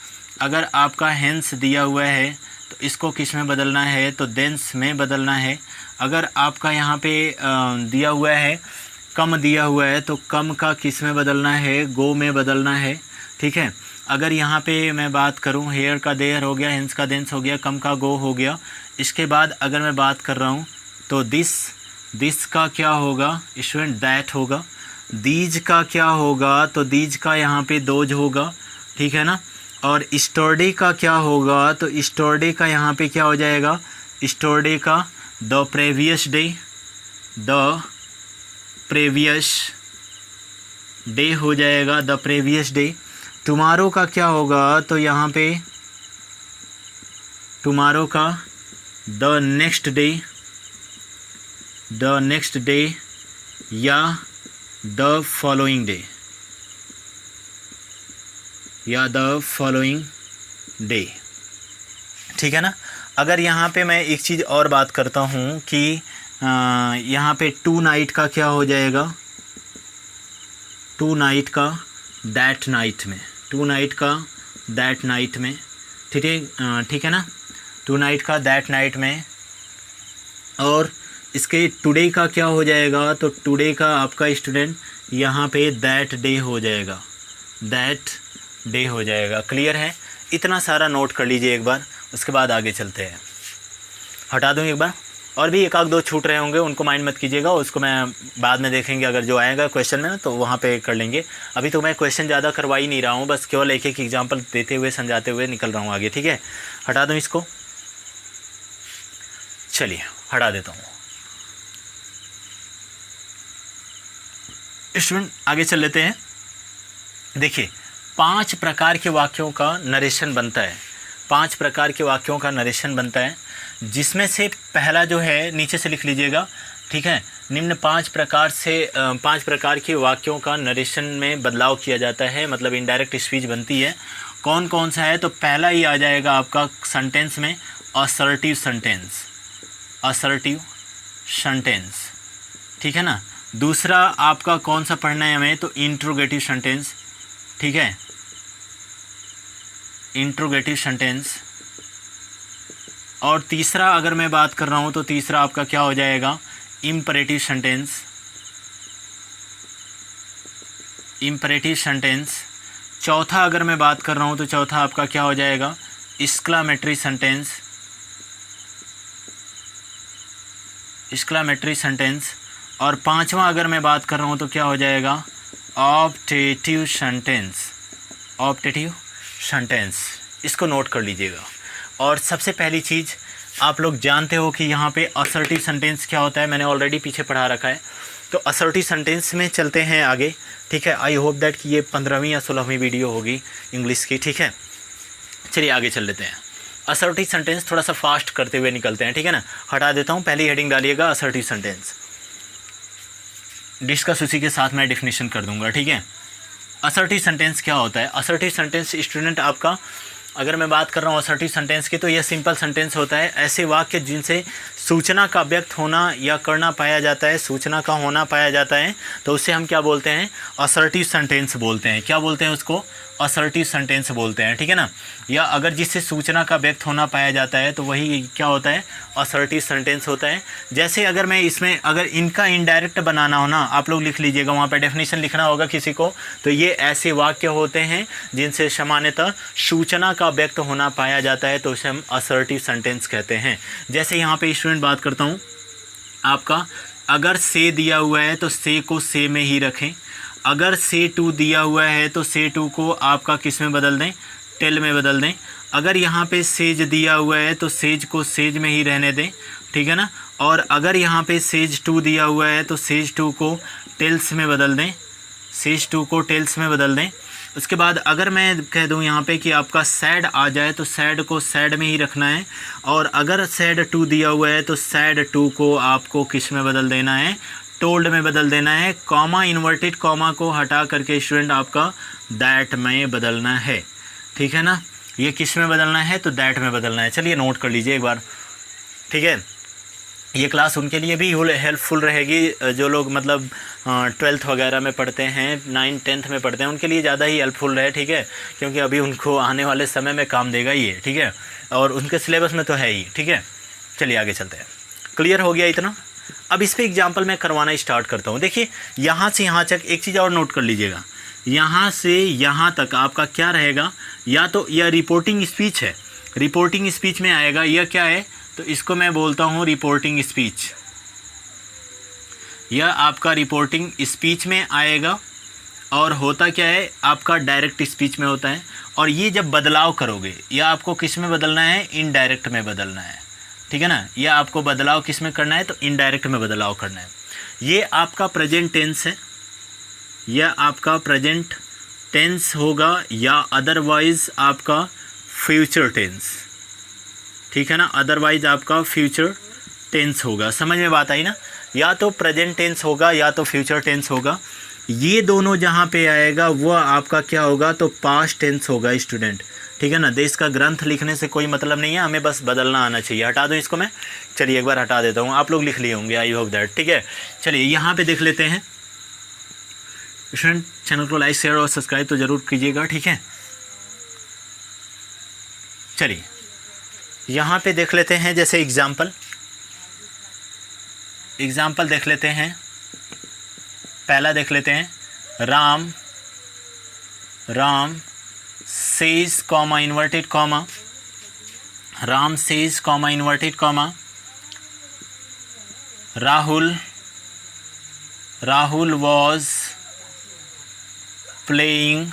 अगर आपका हेंस दिया हुआ है तो इसको किस में बदलना है, तो देंस में बदलना है। अगर आपका यहाँ पे दिया हुआ है, कम दिया हुआ है तो कम का किस में बदलना है, गो में बदलना है, ठीक है। अगर यहाँ पे मैं बात करूँ, हेयर का देयर हो गया, हेंस का देंस हो गया, कम का गो हो गया। इसके बाद अगर मैं बात कर रहा हूँ तो दिस का क्या होगा स्टूडेंट, दैट होगा। दीज का क्या होगा, तो दीज का यहाँ पे दोज होगा, ठीक है ना। और स्टोरडे का क्या होगा, तो स्टोरडे का यहाँ पे क्या हो जाएगा, स्टोरडे का द प्रीवियस डे हो जाएगा, द प्रीवियस डे। टुमारो का क्या होगा, तो यहाँ पे टुमारो का द नेक्स्ट डे या द फॉलोइंग डे, ठीक है ना। अगर यहाँ पे मैं एक चीज़ और बात करता हूँ कि यहाँ पे टू नाइट का क्या हो जाएगा, टू नाइट का दैट नाइट में, टू नाइट का दैट नाइट में, ठीक है ना, टू नाइट का दैट नाइट में। और इसके टुडे का क्या हो जाएगा, तो टुडे का आपका स्टूडेंट यहाँ पे दैट डे हो जाएगा, दैट डे हो जाएगा। क्लियर है, इतना सारा नोट कर लीजिए एक बार, उसके बाद आगे चलते हैं। हटा दूँ एक बार, और भी एक आध दो छूट रहे होंगे उनको माइंड मत कीजिएगा, उसको मैं बाद में देखेंगे, अगर जो आएगा क्वेश्चन में तो वहाँ पे कर लेंगे। अभी तो मैं क्वेश्चन ज़्यादा करवा ही नहीं रहा हूँ, बस केवल एक एक एग्जाम्पल देते हुए समझाते हुए निकल रहा हूँ आगे, ठीक है। हटा दूँ इसको, चलिए हटा देता हूँ। स्टूडेंट आगे चल लेते हैं। देखिए 5 प्रकार के वाक्यों का नरेशन बनता है, 5 प्रकार के वाक्यों का नरेशन बनता है, जिसमें से पहला जो है नीचे से लिख लीजिएगा, ठीक है। निम्न 5 प्रकार के वाक्यों का नरेशन में बदलाव किया जाता है, मतलब इनडायरेक्ट स्पीच बनती है। कौन कौन सा है, तो पहला ही आ जाएगा आपका सेंटेंस में असर्टिव सेंटेंस, ठीक है ना। दूसरा आपका कौन सा पढ़ना है हमें, तो इंट्रोगेटिव सेंटेंस, ठीक है, इंट्रोगेटिव सेंटेंस। और तीसरा अगर मैं बात कर रहा हूँ तो तीसरा आपका क्या हो जाएगा, इम्परेटिव सेंटेंस। चौथा अगर मैं बात कर रहा हूँ तो चौथा आपका क्या हो जाएगा, एक्सक्लामेटरी सेंटेंस। और पांचवा अगर मैं बात कर रहा हूँ तो क्या हो जाएगा, ऑप्टेटिव सेंटेंस। इसको नोट कर लीजिएगा। और सबसे पहली चीज़ आप लोग जानते हो कि यहाँ पे असर्टिव सेंटेंस क्या होता है, मैंने ऑलरेडी पीछे पढ़ा रखा है। तो असर्टिव सेंटेंस में चलते हैं आगे, ठीक है। आई होप दैट कि ये 15वीं या 16वीं वीडियो होगी इंग्लिश की, ठीक है। चलिए आगे चल लेते हैं। असर्टिव सेंटेंस थोड़ा सा फास्ट करते हुए निकलते हैं, ठीक है ना। हटा देता हूँ, पहली हेडिंग डालिएगा असर्टिव सेंटेंस, डिस्कस उसी के साथ मैं डेफिनेशन कर दूंगा, ठीक है। असर्टिव सेंटेंस क्या होता है, असर्टिव सेंटेंस स्टूडेंट आपका, अगर मैं बात कर रहा हूँ असर्टिव सेंटेंस की, तो यह सिंपल सेंटेंस होता है। ऐसे वाक्य जिनसे सूचना का व्यक्त होना या करना पाया जाता है, सूचना का होना पाया जाता है, तो उसे हम क्या बोलते हैं, असर्टिव सेंटेंस बोलते हैं। क्या बोलते हैं उसको, असर्टिव सेंटेंस बोलते हैं, ठीक है ना। या अगर जिससे सूचना का व्यक्त होना पाया जाता है तो वही क्या होता है, असर्टिव सेंटेंस होता है। जैसे अगर मैं इसमें अगर इनका इनडायरेक्ट बनाना हो ना, आप लोग लिख लीजिएगा, वहाँ पर डेफिनेशन लिखना होगा किसी को, तो ये ऐसे वाक्य होते हैं जिनसे सामान्यतः सूचना का व्यक्त होना पाया जाता है, तो उसे हम असर्टिव सेंटेंस कहते हैं। जैसे यहाँ पे स्टूडेंट बात करता हूँ आपका, अगर से दिया हुआ है तो से को से में ही रखें। अगर से टू दिया हुआ है तो से टू को आपका किस में बदल दें, टेल में बदल दें। अगर यहाँ पे सेज दिया हुआ है तो सेज को सेज में ही रहने दें, ठीक है ना। और अगर यहाँ पे सेज टू दिया हुआ है तो सेज टू को टेल्स में बदल दें, सेज टू को टेल्स में बदल दें। उसके बाद अगर मैं कह दूं यहाँ पे कि आपका सैड आ जाए तो सैड को सैड में ही रखना है। और अगर सैड टू दिया हुआ है तो सैड टू को आपको किस में बदल देना है, टोल्ड में बदल देना है, कॉमा इन्वर्टेड कॉमा को हटा करके स्टूडेंट आपका दैट में बदलना है, ठीक है ना। ये किस में बदलना है, तो दैट में बदलना है। चलिए नोट कर लीजिए एक बार, ठीक है। ये क्लास उनके लिए भी हेल्पफुल रहेगी जो लोग मतलब 12th वगैरह में पढ़ते हैं, 9th 10th में पढ़ते हैं, उनके लिए ज़्यादा ही हेल्पफुल रहे, ठीक है, क्योंकि अभी उनको आने वाले समय में काम देगा ये, ठीक है, और उनके सिलेबस में तो है ही, ठीक है। चलिए आगे चलते हैं। क्लियर हो गया इतना। अब इस पर एग्जाम्पल मैं करवाना स्टार्ट करता हूँ। देखिए यहाँ से यहाँ तक एक चीज़ और नोट कर लीजिएगा, यहाँ से यहाँ तक आपका क्या रहेगा, या तो यह रिपोर्टिंग स्पीच है, रिपोर्टिंग स्पीच में आएगा। यह क्या है, तो इसको मैं बोलता हूँ रिपोर्टिंग स्पीच। यह आपका रिपोर्टिंग स्पीच में आएगा और होता क्या है, आपका डायरेक्ट स्पीच में होता है। और ये जब बदलाव करोगे, यह आपको किस में बदलना है, इनडायरेक्ट में बदलना है, ठीक है ना। यह आपको बदलाव किस में करना है, तो इनडायरेक्ट में बदलाव करना है। ये आपका प्रेजेंट टेंस है, यह आपका प्रेजेंट टेंस होगा, या अदरवाइज आपका फ्यूचर टेंस, ठीक है ना, अदरवाइज आपका फ्यूचर टेंस होगा। समझ में बात आई ना, या तो प्रेजेंट टेंस होगा या तो फ्यूचर टेंस होगा। ये दोनों जहाँ पे आएगा वो आपका क्या होगा, तो पास्ट टेंस होगा स्टूडेंट, ठीक है ना। देश का ग्रंथ लिखने से कोई मतलब नहीं है, हमें बस बदलना आना चाहिए। हटा दो इसको मैं, चलिए एक बार हटा देता हूँ, आप लोग लिख लिए होंगे, आई होप दैट, ठीक है। चलिए यहाँ पे देख लेते हैं स्टूडेंट, चैनल को लाइक शेयर और सब्सक्राइब तो ज़रूर कीजिएगा, ठीक है। चलिए यहाँ पे देख लेते हैं, जैसे एग्जाम्पल देख लेते हैं। पहला देख लेते हैं, Ram says comma inverted comma, Ram says comma inverted comma, Rahul was playing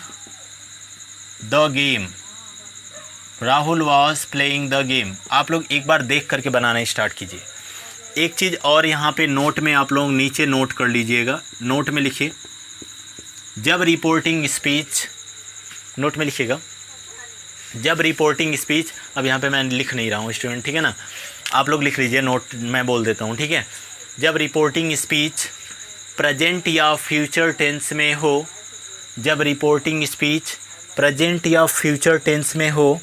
the game, Rahul was playing the game. आप लोग एक बार देख करके बनाना स्टार्ट कीजिए। एक चीज़ और यहाँ पे नोट में आप लोग नीचे नोट कर लीजिएगा, नोट में लिखिए, जब रिपोर्टिंग स्पीच, नोट में लिखिएगा, जब रिपोर्टिंग स्पीच, अब यहाँ पे मैं लिख नहीं रहा हूँ स्टूडेंट, ठीक है ना, आप लोग लिख लीजिए, नोट मैं बोल देता हूँ, ठीक है। जब रिपोर्टिंग स्पीच प्रेजेंट या फ्यूचर टेंस में हो, जब रिपोर्टिंग स्पीच प्रेजेंट या फ्यूचर टेंस में हो,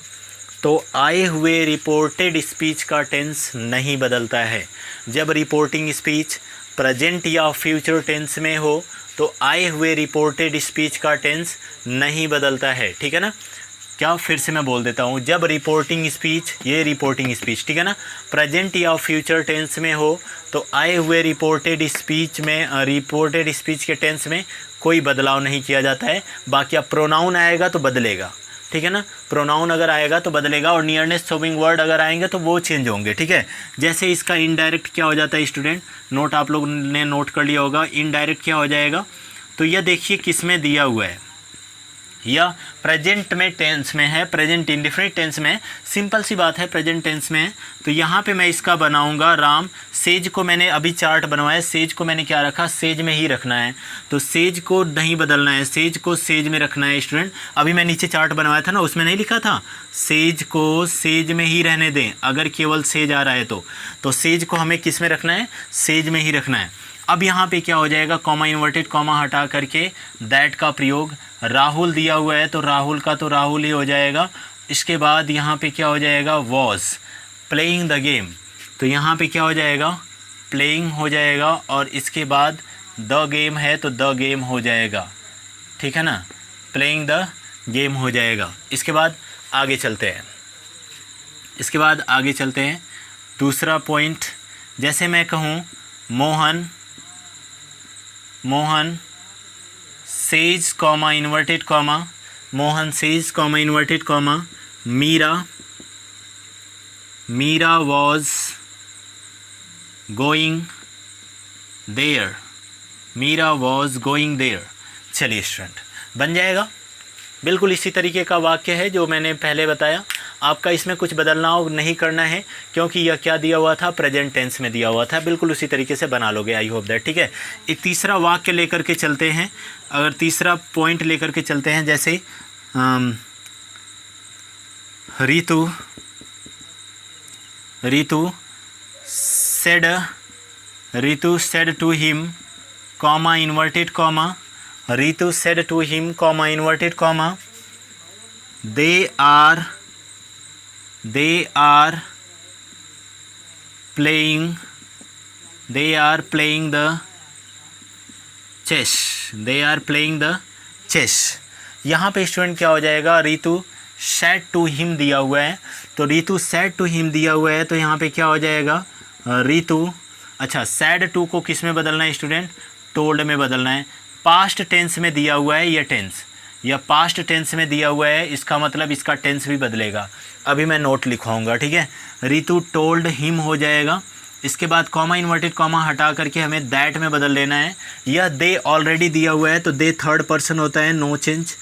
तो आए हुए रिपोर्टेड स्पीच का टेंस नहीं बदलता है। जब रिपोर्टिंग स्पीच प्रेजेंट या फ्यूचर टेंस में हो, तो आए हुए रिपोर्टेड स्पीच का टेंस नहीं बदलता है, ठीक है ना। क्या, फिर से मैं बोल देता हूँ, जब रिपोर्टिंग स्पीच, ये रिपोर्टिंग स्पीच, ठीक है ना, प्रेजेंट या फ्यूचर टेंस में हो, तो आए हुए रिपोर्टेड स्पीच में, रिपोर्टेड स्पीच के टेंस में कोई बदलाव नहीं किया जाता है। बाकी अब प्रोनाउन आएगा तो बदलेगा, ठीक है ना, प्रोनाउन अगर आएगा तो बदलेगा, और नियरनेस शोविंग वर्ड अगर आएंगे तो वो चेंज होंगे, ठीक है। जैसे इसका इनडायरेक्ट क्या हो जाता है स्टूडेंट, नोट आप लोग ने नोट कर लिया होगा, इनडायरेक्ट क्या हो जाएगा, तो यह देखिए किस में दिया हुआ है, या प्रेजेंट में टेंस में है, प्रेजेंट इंडिफिनिट टेंस में, सिंपल सी बात है, प्रेजेंट टेंस में है। तो यहाँ पे मैं इसका बनाऊँगा राम, सेज को मैंने अभी चार्ट बनवाया, सेज को मैंने क्या रखा, सेज में ही रखना है, तो सेज को नहीं बदलना है, सेज को सेज में रखना है स्टूडेंट। अभी मैं नीचे चार्ट बनवाया था ना, उसमें नहीं लिखा था सेज को सेज में ही रहने दें, अगर केवल सेज आ रहा है तो सेज को हमें किस में रखना है, सेज में ही रखना है। अब यहाँ पे क्या हो जाएगा, कॉमा इन्वर्टेड कॉमा हटा करके दैट का प्रयोग, राहुल दिया हुआ है तो राहुल का तो राहुल ही हो जाएगा। इसके बाद यहाँ पे क्या हो जाएगा, वॉज प्लेइंग द गेम, तो यहाँ पे क्या हो जाएगा, प्लेइंग हो जाएगा, और इसके बाद द गेम है तो द गेम हो जाएगा, ठीक है ना, प्लेइंग द गेम हो जाएगा। इसके बाद आगे चलते हैं, इसके बाद आगे चलते हैं। दूसरा पॉइंट, जैसे मैं कहूँ Mohan says comma inverted comma, Mohan says comma inverted comma, Meera was going there, Meera was going there. चलिए स्टूडेंट, बन जाएगा, बिल्कुल इसी तरीके का वाक्य है जो मैंने पहले बताया। आपका इसमें कुछ बदलाव नहीं करना है, क्योंकि यह क्या दिया हुआ था, प्रेजेंट टेंस में दिया हुआ था, बिल्कुल उसी तरीके से बना लोगे, आई होप दैट, ठीक है। एक तीसरा वाक्य लेकर के चलते हैं, अगर तीसरा पॉइंट लेकर के चलते हैं, जैसे Ritu said to him comma inverted comma, Ritu said to him comma inverted comma, they are playing the chess. यहाँ पे स्टूडेंट क्या हो जाएगा, रितु सेड टू हिम दिया हुआ है, तो रितु सेड टू हिम दिया हुआ है, तो यहाँ पे क्या हो जाएगा, रितु, अच्छा सेड टू को किस में बदलना है स्टूडेंट, टोल्ड में बदलना है। पास्ट टेंस में दिया हुआ है, या पास्ट टेंस में दिया हुआ है, इसका मतलब इसका टेंस भी बदलेगा। अभी मैं नोट लिखवाऊंगा, ठीक है। रितु टोल्ड हिम हो जाएगा, इसके बाद कॉमा इन्वर्टेड कॉमा हटा करके हमें दैट में बदल लेना है। यह दे ऑलरेडी दिया हुआ है, तो दे थर्ड पर्सन होता है, नो चेंज।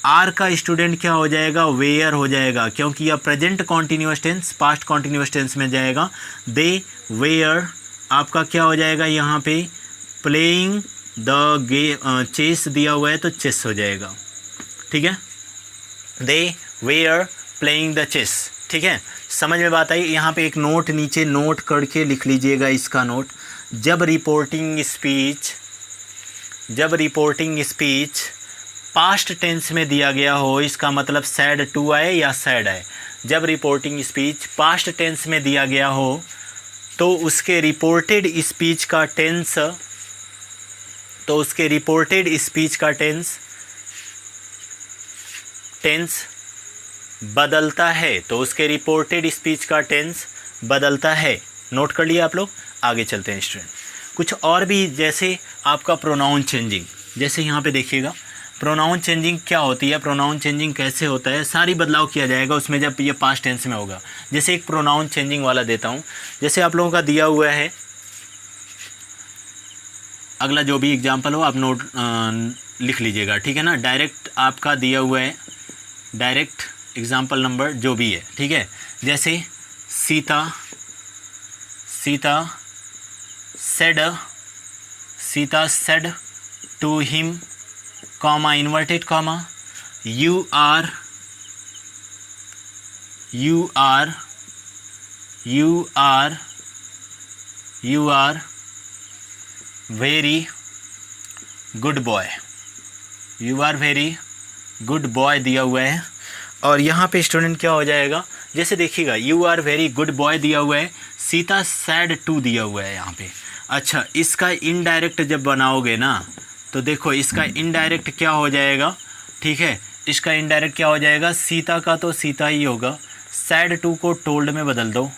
आर का स्टूडेंट क्या हो जाएगा, वेयर हो जाएगा, क्योंकि यह present continuous tense past continuous tense में जाएगा। दे वेयर आपका क्या हो जाएगा, यहाँ पे प्लेइंग द चेस दिया हुआ है, तो चेस हो जाएगा, ठीक है। दे वेयर प्लेइंग द चेस, ठीक है। समझ में बात आई। यहाँ पे एक नोट नीचे नोट करके लिख लीजिएगा इसका नोट। जब रिपोर्टिंग स्पीच पास्ट टेंस में दिया गया हो, इसका मतलब सैड टू आए या सैड आए। जब रिपोर्टिंग स्पीच पास्ट टेंस में दिया गया हो, तो उसके रिपोर्टेड स्पीच का टेंस बदलता है, तो उसके रिपोर्टेड स्पीच का टेंस बदलता है। नोट कर लिया आप लोग। आगे चलते हैं स्टूडेंट। कुछ और भी, जैसे आपका प्रोनाउन चेंजिंग, जैसे यहाँ पे देखिएगा प्रोनाउन चेंजिंग क्या होती है, प्रोनाउन चेंजिंग कैसे होता है, सारी बदलाव किया जाएगा उसमें जब ये पास्ट टेंस में होगा। जैसे एक प्रोनाउन चेंजिंग वाला देता हूँ, जैसे आप लोगों का दिया हुआ है, अगला जो भी एग्जाम्पल हो आप नोट लिख लीजिएगा, ठीक है ना। डायरेक्ट आपका दिया हुआ है, डायरेक्ट एग्जाम्पल नंबर जो भी है, ठीक है। जैसे Sita said to him comma inverted comma, you are very good boy दिया हुआ है। और यहाँ पे स्टूडेंट क्या हो जाएगा, जैसे देखिएगा you are very good boy दिया हुआ है, सीता सैड टू दिया हुआ है यहाँ पे। अच्छा, इसका इनडायरेक्ट जब बनाओगे ना, तो देखो इसका इनडायरेक्ट क्या हो जाएगा, ठीक है। इसका इनडायरेक्ट क्या हो जाएगा, सीता का तो सीता ही होगा, सैड टू को टोल्ड में बदल दो,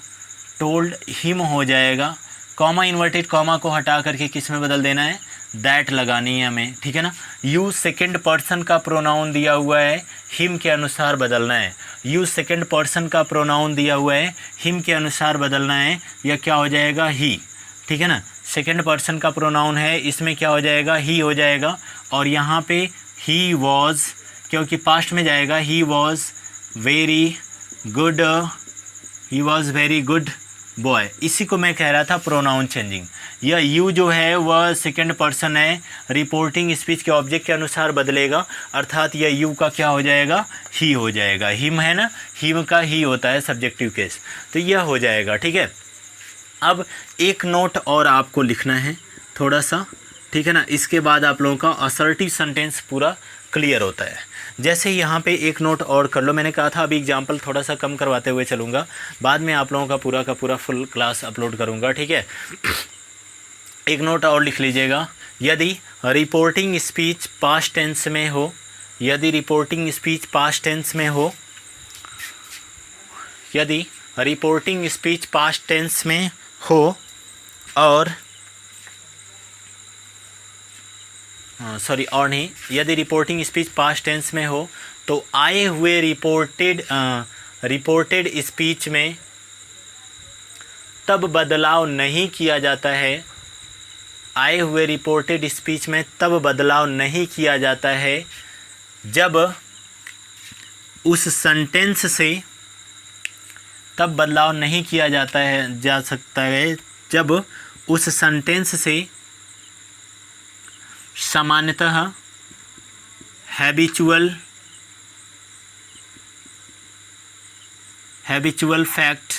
टोल्ड हिम हो जाएगा। कॉमा इन्वर्टेड कॉमा को हटा करके किस में बदल देना है, दैट लगानी है हमें, ठीक है ना। यू सेकंड पर्सन का प्रोनाउन दिया हुआ है, हिम के अनुसार बदलना है। यू सेकंड पर्सन का प्रोनाउन दिया हुआ है, हिम के अनुसार बदलना है, या क्या हो जाएगा, ही, ठीक है ना। सेकंड पर्सन का प्रोनाउन है, इसमें क्या हो जाएगा, ही हो जाएगा। और यहाँ पे ही वॉज, क्योंकि पास्ट में जाएगा, he was very good boy. इसी को मैं कह रहा था प्रोनाउन चेंजिंग। यह यू जो है वह सेकंड पर्सन है, रिपोर्टिंग स्पीच के ऑब्जेक्ट के अनुसार बदलेगा, अर्थात यह यू का क्या हो जाएगा, ही हो जाएगा। हिम है ना, हिम का ही होता है सब्जेक्टिव केस, तो यह हो जाएगा, ठीक है। अब एक नोट और आपको लिखना है थोड़ा सा, ठीक है ना। इसके बाद आप लोगों का असर्टिव सेंटेंस पूरा क्लियर होता है। जैसे यहाँ पे एक नोट और कर लो, मैंने कहा था अभी एग्जाम्पल थोड़ा सा कम करवाते हुए चलूँगा, बाद में आप लोगों का पूरा फुल क्लास अपलोड करूँगा, ठीक है। एक नोट और लिख लीजिएगा, यदि रिपोर्टिंग स्पीच पास्ट टेंस में हो, यदि रिपोर्टिंग स्पीच पास्ट टेंस में हो, यदि रिपोर्टिंग स्पीच पास्ट टेंस में हो और यदि रिपोर्टिंग स्पीच पास्ट टेंस में हो, तो आए हुए रिपोर्टेड स्पीच में तब बदलाव नहीं किया जाता है, आए हुए रिपोर्टेड स्पीच में तब बदलाव नहीं किया जाता है जब उस सेंटेंस से, तब बदलाव नहीं किया जा सकता है जब उस सेंटेंस से सामान्यतः हैबिचुअल फैक्ट,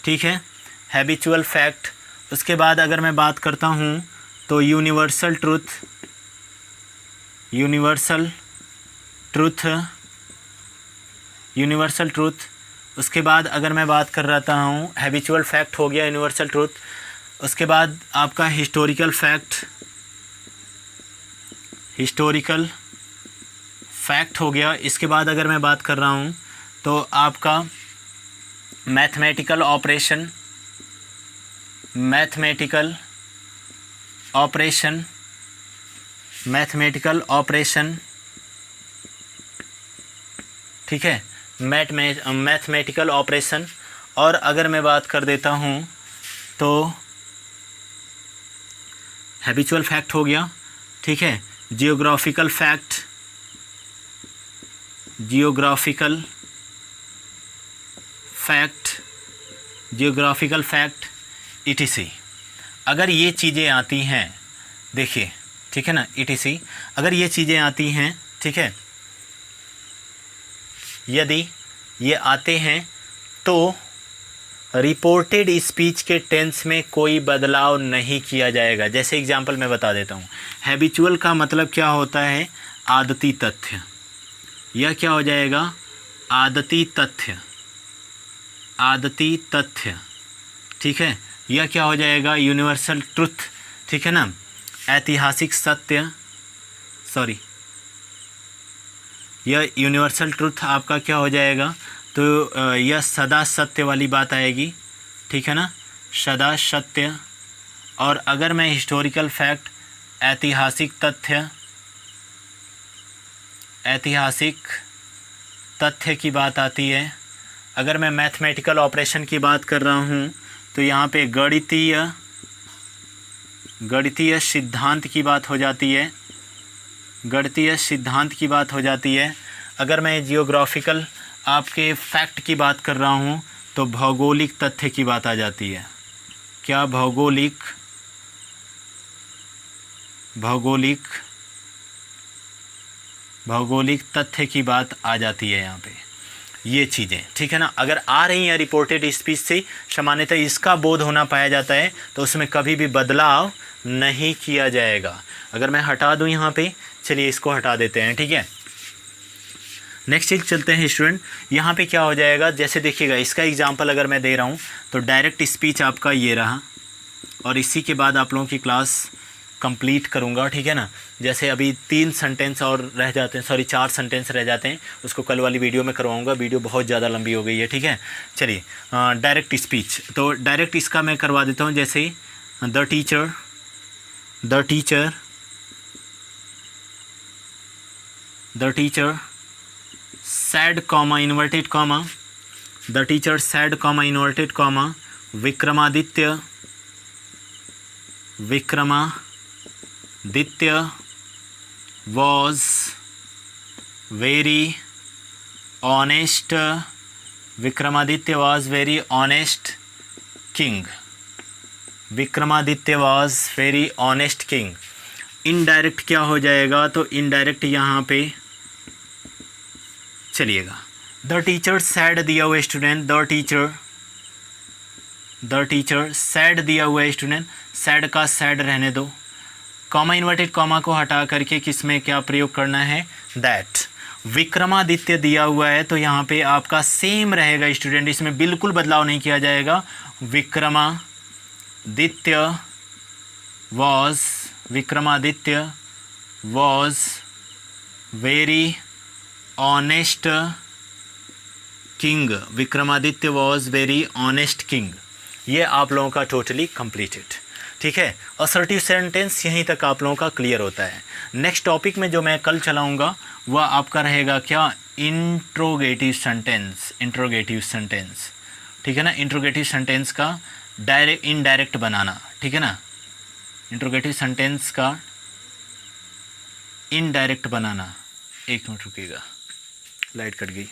ठीक है, हैबिचुअल फैक्ट। उसके बाद अगर मैं बात करता हूँ तो यूनिवर्सल ट्रूथ। उसके बाद अगर मैं बात कर रहा हूँ, हैबिचुअल फैक्ट हो गया यूनिवर्सल ट्रूथ। उसके बाद आपका हिस्टोरिकल फैक्ट हो गया। इसके बाद अगर मैं बात कर रहा हूँ तो आपका मैथमेटिकल ऑपरेशन, ठीक है, मैथमेटिकल ऑपरेशन। और अगर मैं बात कर देता हूँ तो हैबिचुअल फैक्ट हो गया, ठीक है, जियोग्राफिकल फैक्ट ETC। अगर ये चीज़ें आती हैं, देखिए, ठीक है ना, ETC अगर ये चीज़ें आती हैं, ठीक है, यदि ये आते हैं तो रिपोर्टेड स्पीच के टेंस में कोई बदलाव नहीं किया जाएगा। जैसे एग्जांपल मैं बता देता हूँ, हैबिचुअल का मतलब क्या होता है, आदती तथ्य। यह क्या हो जाएगा, आदती तथ्य, ठीक है। यह क्या हो जाएगा, यूनिवर्सल ट्रुथ, ठीक है ना, ऐतिहासिक सत्य, सॉरी, यह यूनिवर्सल ट्रुथ आपका क्या हो जाएगा, तो यह सदा सत्य वाली बात आएगी, ठीक है ना, सदा सत्य। और अगर मैं हिस्टोरिकल फैक्ट, ऐतिहासिक तथ्य की बात आती है। अगर मैं मैथमेटिकल ऑपरेशन की बात कर रहा हूँ तो यहाँ पे गणितीय सिद्धांत की बात हो जाती है। अगर मैं जियोग्राफिकल आपके फैक्ट की बात कर रहा हूँ तो भौगोलिक तथ्य की बात आ जाती है। क्या, भौगोलिक तथ्य की बात आ जाती है यहाँ पे, ये चीज़ें, ठीक है ना। अगर आ रही हैं रिपोर्टेड स्पीच से, सामान्यतः इसका बोध होना पाया जाता है, तो उसमें कभी भी बदलाव नहीं किया जाएगा। अगर मैं हटा दूँ यहाँ पे, चलिए इसको हटा देते हैं, ठीक है। नेक्स्ट चीज चलते हैं स्टूडेंट, यहाँ पे क्या हो जाएगा, जैसे देखिएगा, इसका एग्जांपल अगर मैं दे रहा हूँ तो डायरेक्ट स्पीच आपका ये रहा, और इसी के बाद आप लोगों की क्लास कंप्लीट करूँगा, ठीक है ना। जैसे अभी 3 सेंटेंस और रह जाते हैं, सॉरी 4 सेंटेंस रह जाते हैं, उसको कल वाली वीडियो में करवाऊँगा, वीडियो बहुत ज़्यादा लंबी हो गई है, ठीक है। चलिए, डायरेक्ट स्पीच, तो डायरेक्ट इसका मैं करवा देता हूँ। जैसे the teacher said, inverted comma, the teacher said, inverted comma, Vikramaditya was very honest, Vikramaditya was very honest king, Vikramaditya was very honest king। Indirect क्या हो जाएगा, तो इनडायरेक्ट यहाँ पे चलिएगा, द टीचर सैड दिया हुआ स्टूडेंट, द टीचर सैड दिया हुआ स्टूडेंट, सैड का सैड रहने दो, कॉमा इन्वर्टेड कॉमा को हटा करके किस में क्या प्रयोग करना है, दैट। विक्रमादित्य दिया हुआ है तो यहाँ पे आपका सेम रहेगा स्टूडेंट, इसमें बिल्कुल बदलाव नहीं किया जाएगा। Vikramaditya was very honest king, Vikramaditya was very honest king. ये आप लोगों का टोटली कंप्लीटेड, ठीक है। असर्टिव सेंटेंस यहीं तक आप लोगों का क्लियर होता है। नेक्स्ट टॉपिक में जो मैं कल चलाऊंगा वह आपका रहेगा क्या, इंट्रोगेटिव सेंटेंस, ठीक है ना। इंट्रोगेटिव सेंटेंस का डायरेक्ट इनडायरेक्ट बनाना, ठीक है ना। इंट्रोगेटिव सेंटेंस का इनडायरेक्ट बनाना, एक मिनट रुकिएगा, लाइट कट गई।